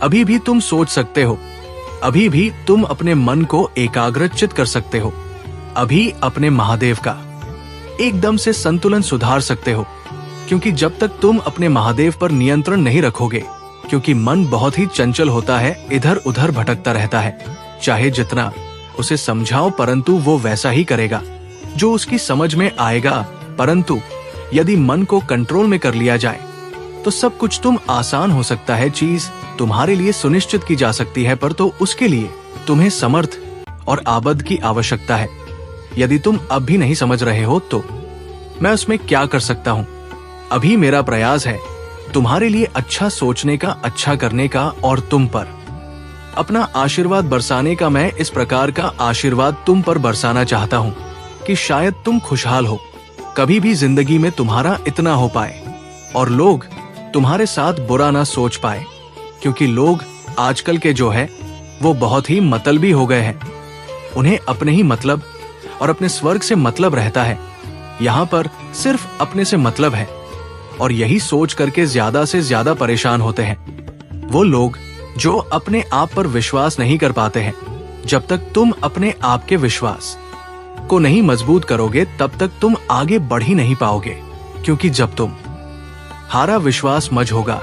अभी भी तुम सोच सकते हो, अभी भी तुम अपने मन को एकाग्रचित कर सकते हो, अभी अपने महादेव का एकदम से संतुलन सुधार सकते हो। क्योंकि जब तक तुम अपने महादेव पर नियंत्रण नहीं रखोगे, क्योंकि मन बहुत ही चंचल होता है, इधर उधर भटकता रहता है, चाहे जितना उसे समझाओ परंतु वो वैसा ही करेगा जो उसकी समझ में आएगा। परंतु यदि मन को कंट्रोल में कर लिया जाए तो सब कुछ तुम आसान हो सकता है, चीज तुम्हारे लिए सुनिश्चित की जा सकती है, पर तो उसके लिए तुम्हें समर्थ और आबद्ध की आवश्यकता है। यदि तुम अब भी नहीं समझ रहे हो तो मैं उसमें क्या कर सकता हूं? अभी मेरा प्रयास है तुम्हारे लिए अच्छा सोचने का, अच्छा करने का और तुम पर अपना आशीर्वाद बरसाने का। मैं इस प्रकार का आशीर्वाद तुम पर बरसाना चाहता हूं कि शायद तुम खुशहाल हो, कभी भी जिंदगी में तुम्हारा इतना हो पाए और लोग तुम्हारे साथ बुरा ना सोच पाए, क्योंकि लोग आजकल के जो है वो बहुत ही मतलबी हो गए हैं। उन्हें अपने ही मतलब और अपने स्वर्ग से मतलब रहता है। यहाँ पर सिर्फ अपने से मतलब है और यही सोच करके ज्यादा से ज्यादा परेशान होते हैं वो लोग जो अपने आप पर विश्वास नहीं कर पाते हैं। जब तक तुम अपने आप के विश्वास को नहीं मजबूत करोगे तब तक तुम आगे बढ़ ही नहीं पाओगे, क्योंकि जब तुम हारा विश्वास मज होगा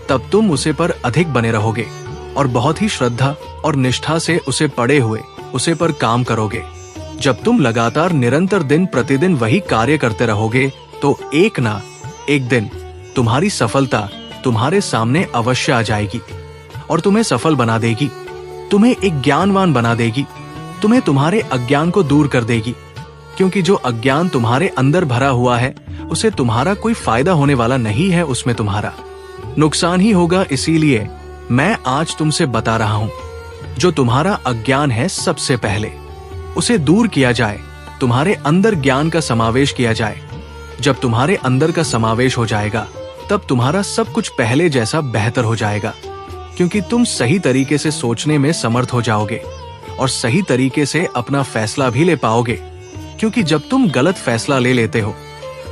तब तुम उसे पर अधिक बने रहोगे और बहुत ही श्रद्धा और निष्ठा से उसे पड़े हुए उसे पर काम करोगे। जब तुम लगातार निरंतर दिन प्रतिदिन वही कार्य करते रहोगे तो एक ना एक दिन तुम्हारी सफलता तुम्हारे सामने अवश्य आ जाएगी और तुम्हें सफल बना देगी, तुम्हें एक ज्ञानवान बना देगी, तुम्हें तुम्हारे अज्ञान को दूर कर देगी, क्योंकि जो अज्ञान तुम्हारे अंदर भरा हुआ है उसे तुम्हारा कोई फायदा होने वाला नहीं है, उसमें तुम्हारा नुकसान ही होगा। इसीलिए मैं आज तुमसे बता रहा हूं, जो तुम्हारा अज्ञान है सबसे पहले उसे दूर किया जाए, तुम्हारे अंदर ज्ञान का समावेश किया जाए। जब तुम्हारे अंदर का समावेश हो जाएगा तब तुम्हारा सब कुछ पहले जैसा बेहतर हो जाएगा, क्योंकि तुम सही तरीके से सोचने में समर्थ हो जाओगे और सही तरीके से अपना फैसला भी ले पाओगे, क्योंकि जब तुम गलत फैसला ले लेते हो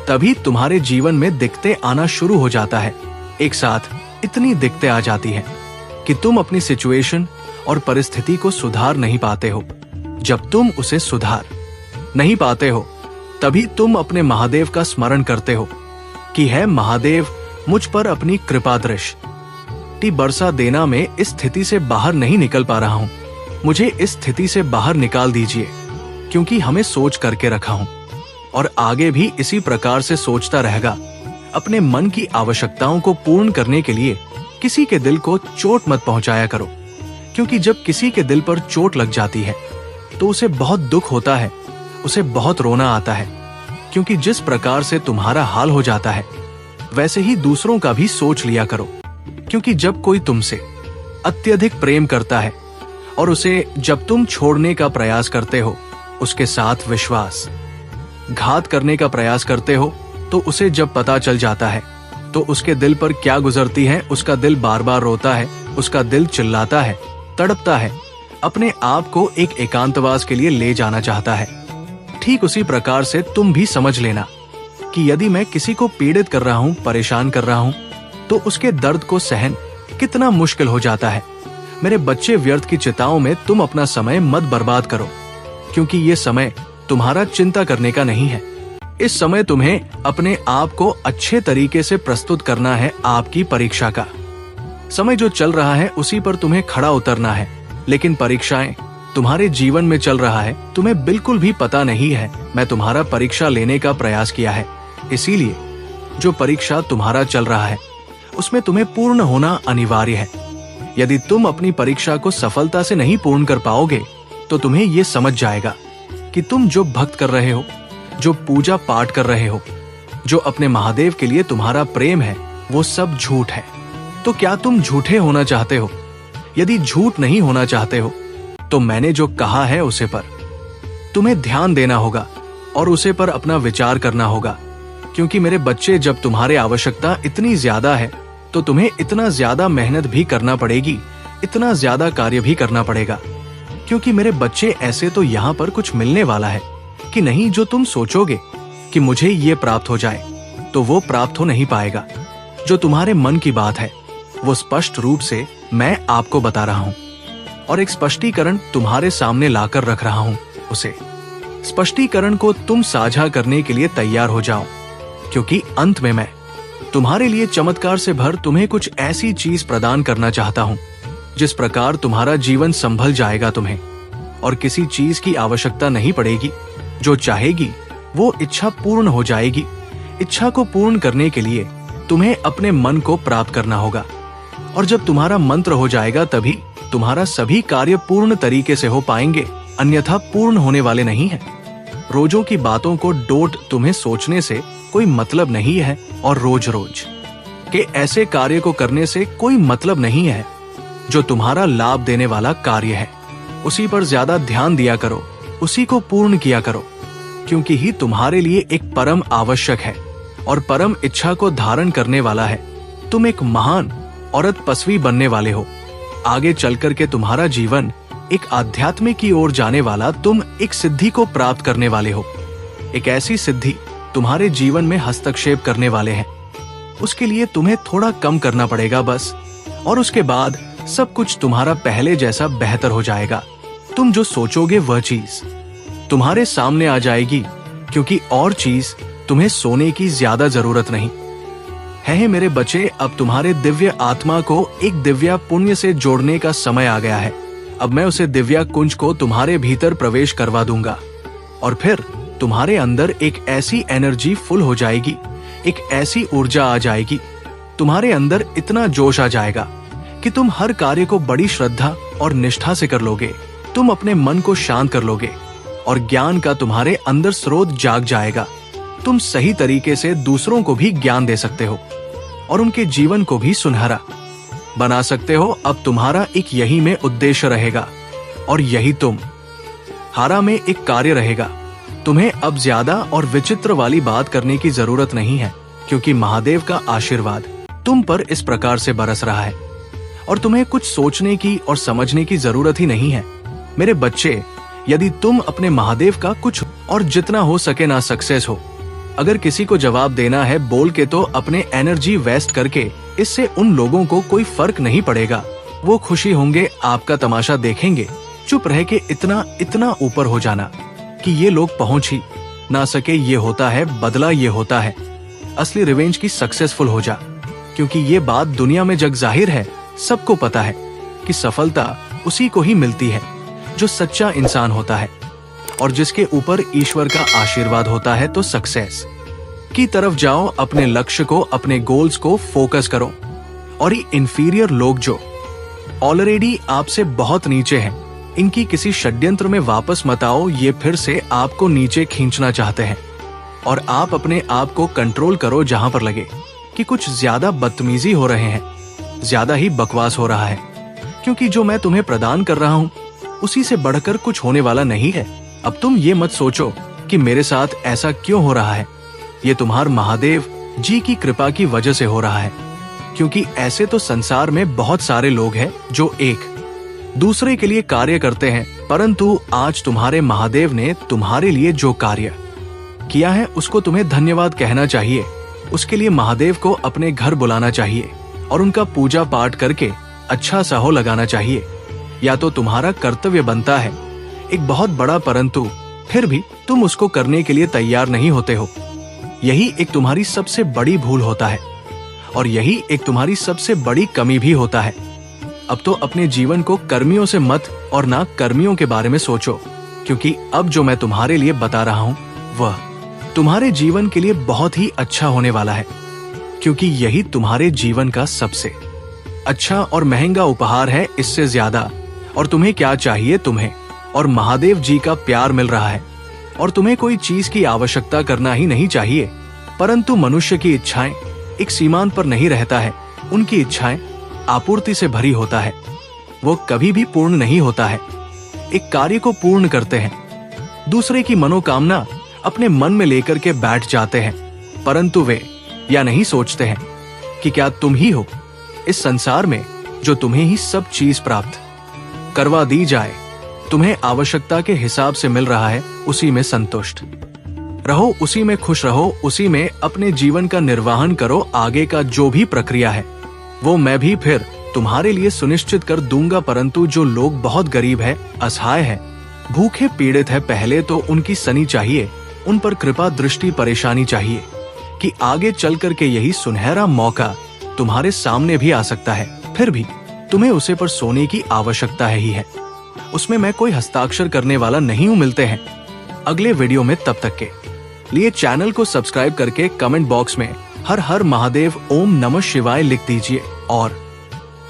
तभी तुम्हारे जीवन में दिक्कतें आना शुरू हो जाता है। एक साथ इतनी दिक्कतें आ जाती हैं कि तुम अपनी सिचुएशन और परिस्थिति को सुधार नहीं पाते हो। जब तुम उसे सुधार नहीं पाते हो तभी तुम अपने महादेव का स्मरण करते हो कि है महादेव मुझ पर अपनी कृपा दृष्टि बरसा देना। मैं इस स्थिति से बाहर नहीं निकल पा रहा हूं, मुझे इस स्थिति से बाहर निकाल दीजिए, क्योंकि हमें सोच करके रखा हूं और आगे भी इसी प्रकार से सोचता रहेगा। अपने मन की आवश्यकताओं को पूर्ण करने के लिए किसी के दिल को चोट मत पहुंचाया करो, क्योंकि जब किसी के दिल पर चोट लग जाती है तो उसे बहुत दुख होता है, उसे बहुत रोना आता है, क्योंकि जिस प्रकार से तुम्हारा हाल हो जाता है वैसे ही दूसरों का भी सोच लिया करो, क्योंकि जब कोई तुमसे अत्यधिक प्रेम करता है और उसे जब तुम छोड़ने का प्रयास करते हो, उसके साथ विश्वास घात करने का प्रयास करते हो, तो उसे जब पता चल जाता है तो उसके दिल पर क्या गुजरती है। उसका दिल बार बार रोता है, उसका दिल चिल्लाता है, तड़पता है, अपने आप को एक एकांतवास के लिए ले जाना चाहता है। ठीक उसी प्रकार से तुम भी समझ लेना कि यदि मैं किसी को पीड़ित कर रहा हूं, परेशान कर रहा हूं, तो उसके दर्द को सहन कितना मुश्किल हो जाता है। मेरे बच्चे, व्यर्थ की चिंताओं में तुम अपना समय मत बर्बाद करो, क्योंकि ये समय तुम्हारा चिंता करने का नहीं है। इस समय तुम्हें अपने आप को अच्छे तरीके से प्रस्तुत करना है। आपकी परीक्षा का समय जो चल रहा है उसी पर तुम्हें खड़ा उतरना है, लेकिन परीक्षाएं तुम्हारे जीवन में चल रहा है, तुम्हें बिल्कुल भी पता नहीं है। मैं तुम्हारा परीक्षा लेने का प्रयास किया है, इसीलिए जो परीक्षा तुम्हारा चल रहा है उसमें तुम्हें पूर्ण होना अनिवार्य है। यदि तुम अपनी परीक्षा को सफलता से नहीं पूर्ण कर पाओगे तो तुम्हें ये समझ जाएगा कि तुम जो भक्त कर रहे हो, जो पूजा पाठ कर रहे हो, जो अपने महादेव के लिए तुम्हारा प्रेम है, वो सब झूठ है। तो क्या तुम झूठे होना चाहते हो? यदि झूठ नहीं होना चाहते हो तो मैंने जो कहा है उसे पर तुम्हें ध्यान देना होगा और उसे पर अपना विचार करना होगा, क्योंकि मेरे बच्चे, जब तुम्हारे आवश्यकता इतनी ज्यादा है तो तुम्हें इतना ज्यादा मेहनत भी करना पड़ेगी, इतना ज्यादा कार्य भी करना पड़ेगा, क्योंकि मेरे बच्चे ऐसे तो यहाँ पर कुछ मिलने वाला है कि नहीं जो तुम सोचोगे कि मुझे ये प्राप्त हो जाए तो वो प्राप्त हो नहीं पाएगा। जो तुम्हारे मन की बात है वो स्पष्ट रूप से मैं आपको बता रहा हूँ और एक स्पष्टीकरण तुम्हारे सामने लाकर रख रहा हूँ। उसे स्पष्टीकरण को तुम साझा करने के लिए तैयार हो जाओ, क्योंकि अंत में मैं तुम्हारे लिए चमत्कार से भर तुम्हें कुछ ऐसी चीज प्रदान करना चाहता हूँ जिस प्रकार तुम्हारा जीवन संभल जाएगा तुम्हें और किसी चीज की आवश्यकता नहीं पड़ेगी। जो चाहेगी वो इच्छा पूर्ण हो जाएगी। इच्छा को पूर्ण करने के लिए तुम्हें अपने मन को प्राप्त करना होगा, और जब तुम्हारा मंत्र हो जाएगा तभी तुम्हारा सभी कार्य पूर्ण तरीके से हो पाएंगे, अन्यथा पूर्ण होने वाले नहीं है। रोजों की बातों को डोट तुम्हें सोचने से कोई मतलब नहीं है, और रोज रोज के ऐसे कार्य को करने से कोई मतलब नहीं है जो तुम्हारा लाभ देने वाला कार्य है। उसी पर ज्यादा ध्यान दिया करो, उसी को पूर्ण किया करो, क्योंकि ही तुम्हारे लिए एक परम आवश्यक है और परम इच्छा को धारण करने वाला है। तुम एक महान और तपस्वी बनने वाले हो। आगे चलकर के तुम्हारा जीवन एक आध्यात्म की ओर जाने वाला, तुम एक सिद्धि को प्राप्त करने वाले हो। एक ऐसी सिद्धि तुम्हारे जीवन में हस्तक्षेप करने वाले हैं। उसके लिए तुम्हें थोड़ा कम करना पड़ेगा बस, और उसके बाद सब कुछ तुम्हारा पहले जैसा बेहतर हो जाएगा। तुम जो सोचोगे वह चीज तुम्हारे सामने आ जाएगी, क्योंकि और चीज तुम्हें सोने की ज्यादा जरूरत नहीं है। मेरे बच्चे, अब तुम्हारे दिव्य आत्मा को एक दिव्या पुण्य से जोड़ने का समय आ गया है। अब मैं उसे दिव्या कुंज को तुम्हारे भीतर प्रवेश करवा दूंगा, और फिर तुम्हारे अंदर एक ऐसी एनर्जी फुल हो जाएगी, एक ऐसी ऊर्जा आ जाएगी, तुम्हारे अंदर इतना जोश आ जाएगा कि तुम हर कार्य को बड़ी श्रद्धा और निष्ठा से कर लोगे। तुम अपने मन को शांत कर लोगे और ज्ञान का तुम्हारे अंदर स्रोत जाग जाएगा। तुम सही तरीके से दूसरों को भी ज्ञान दे सकते हो और उनके जीवन को भी सुनहरा बना सकते हो। अब तुम्हारा एक यही में उद्देश्य रहेगा, और यही तुम हारा में एक कार्य रहेगा। तुम्हें अब ज्यादा और विचित्र वाली बात करने की जरूरत नहीं है, क्योंकि महादेव का आशीर्वाद तुम पर इस प्रकार से बरस रहा है, और तुम्हें कुछ सोचने की और समझने की जरूरत ही नहीं है। मेरे बच्चे, यदि तुम अपने महादेव का कुछ और जितना हो सके ना सक्सेस हो, अगर किसी को जवाब देना है बोल के, तो अपने एनर्जी वेस्ट करके, इससे उन लोगों को कोई फर्क नहीं पड़ेगा। वो खुशी होंगे, आपका तमाशा देखेंगे। चुप रह के इतना ऊपर हो जाना कि ये लोग पहुंच ही ना सके, ये होता है बदला, ये होता है असली रिवेंज की सक्सेसफुल हो जा, क्योंकि ये बात दुनिया में जग जाहिर है। सबको पता है कि सफलता उसी को ही मिलती है जो सच्चा इंसान होता है और जिसके ऊपर ईश्वर का आशीर्वाद होता है। तो सक्सेस की तरफ जाओ, अपने लक्ष्य को, अपने गोल्स को फोकस करो। और ये इंफीरियर लोग जो ऑलरेडी आपसे बहुत नीचे हैं, इनकी किसी षड्यंत्र में वापस मत आओ। ये फिर से आपको नीचे खींचना चाहते हैं, और आप अपने आप को कंट्रोल करो जहां पर लगे कि कुछ ज्यादा बदतमीजी हो रहे हैं, ज्यादा ही बकवास हो रहा है, क्योंकि जो मैं तुम्हें प्रदान कर रहा हूं उसी से बढ़कर कुछ होने वाला नहीं है। अब तुम ये मत सोचो कि मेरे साथ ऐसा क्यों हो रहा है, ये तुम्हार महादेव जी की कृपा की वजह से हो रहा है, क्योंकि ऐसे तो संसार में बहुत सारे लोग हैं जो एक दूसरे के लिए कार्य करते हैं, परंतु आज तुम्हारे महादेव ने तुम्हारे लिए जो कार्य किया है उसको तुम्हें धन्यवाद कहना चाहिए। उसके लिए महादेव को अपने घर बुलाना चाहिए और उनका पूजा पाठ करके अच्छा सा हो लगाना चाहिए। या तो तुम्हारा कर्तव्य बनता है एक बहुत बड़ा, परंतु फिर भी तुम उसको करने के लिए तैयार नहीं होते हो। यही एक तुम्हारी सबसे बड़ी भूल होता है, और यही एक तुम्हारी सबसे बड़ी कमी भी होता है। अब तो अपने जीवन को कर्मियों से मत और ना कर्मियों के बारे में सोचो, क्योंकि अब जो मैं तुम्हारे लिए बता रहा हूँ वह तुम्हारे जीवन के लिए बहुत ही अच्छा होने वाला है, क्योंकि यही तुम्हारे जीवन का सबसे अच्छा और महंगा उपहार है। इससे ज्यादा और तुम्हें क्या चाहिए? तुम्हें और महादेव जी का प्यार मिल रहा है, और तुम्हें कोई चीज की आवश्यकता करना ही नहीं चाहिए। परंतु मनुष्य की इच्छाएं एक सीमांत पर नहीं रहता है, उनकी इच्छाएं आपूर्ति से भरी होता है, वो कभी भी पूर्ण नहीं होता है। एक कार्य को पूर्ण करते हैं, दूसरे की मनोकामना अपने मन में लेकर के बैठ जाते हैं, परंतु वे या नहीं सोचते हैं कि क्या तुम ही हो इस संसार में जो तुम्हें ही सब चीज प्राप्त करवा दी जाए। तुम्हें आवश्यकता के हिसाब से मिल रहा है, उसी में संतुष्ट रहो, उसी में खुश रहो, उसी में अपने जीवन का निर्वाहन करो। आगे का जो भी प्रक्रिया है वो मैं भी फिर तुम्हारे लिए सुनिश्चित कर दूंगा। परंतु जो लोग बहुत गरीब है, असहाय है, भूखे पीड़ित है, पहले तो उनकी सनी चाहिए, उन पर कृपा दृष्टि परेशानी चाहिए कि आगे चल करके यही सुनहरा मौका तुम्हारे सामने भी आ सकता है। फिर भी तुम्हें उसे पर सोने की आवश्यकता ही है। उसमें मैं कोई हस्ताक्षर करने वाला नहीं हूं। मिलते हैं अगले वीडियो में, तब तक के लिए चैनल को सब्सक्राइब करके कमेंट बॉक्स में हर हर महादेव ओम नमः शिवाय लिख दीजिए। और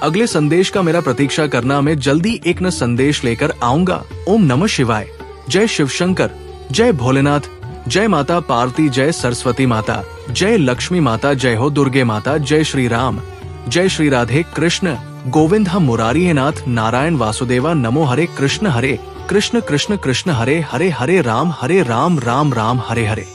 अगले संदेश का मेरा प्रतीक्षा करना, मैं जल्दी एक न संदेश लेकर आऊंगा। ओम नमः शिवाय। जय शिव शंकर, जय भोलेनाथ, जय माता पार्वती, जय सरस्वती माता, जय लक्ष्मी माता, जय हो दुर्गे माता, जय श्री राम, जय श्री राधे कृष्ण गोविंद हम मुरारी है नाथ, नारायण वासुदेवा नमो हरे कृष्ण कृष्ण कृष्ण हरे हरे, हरे राम राम राम हरे हरे।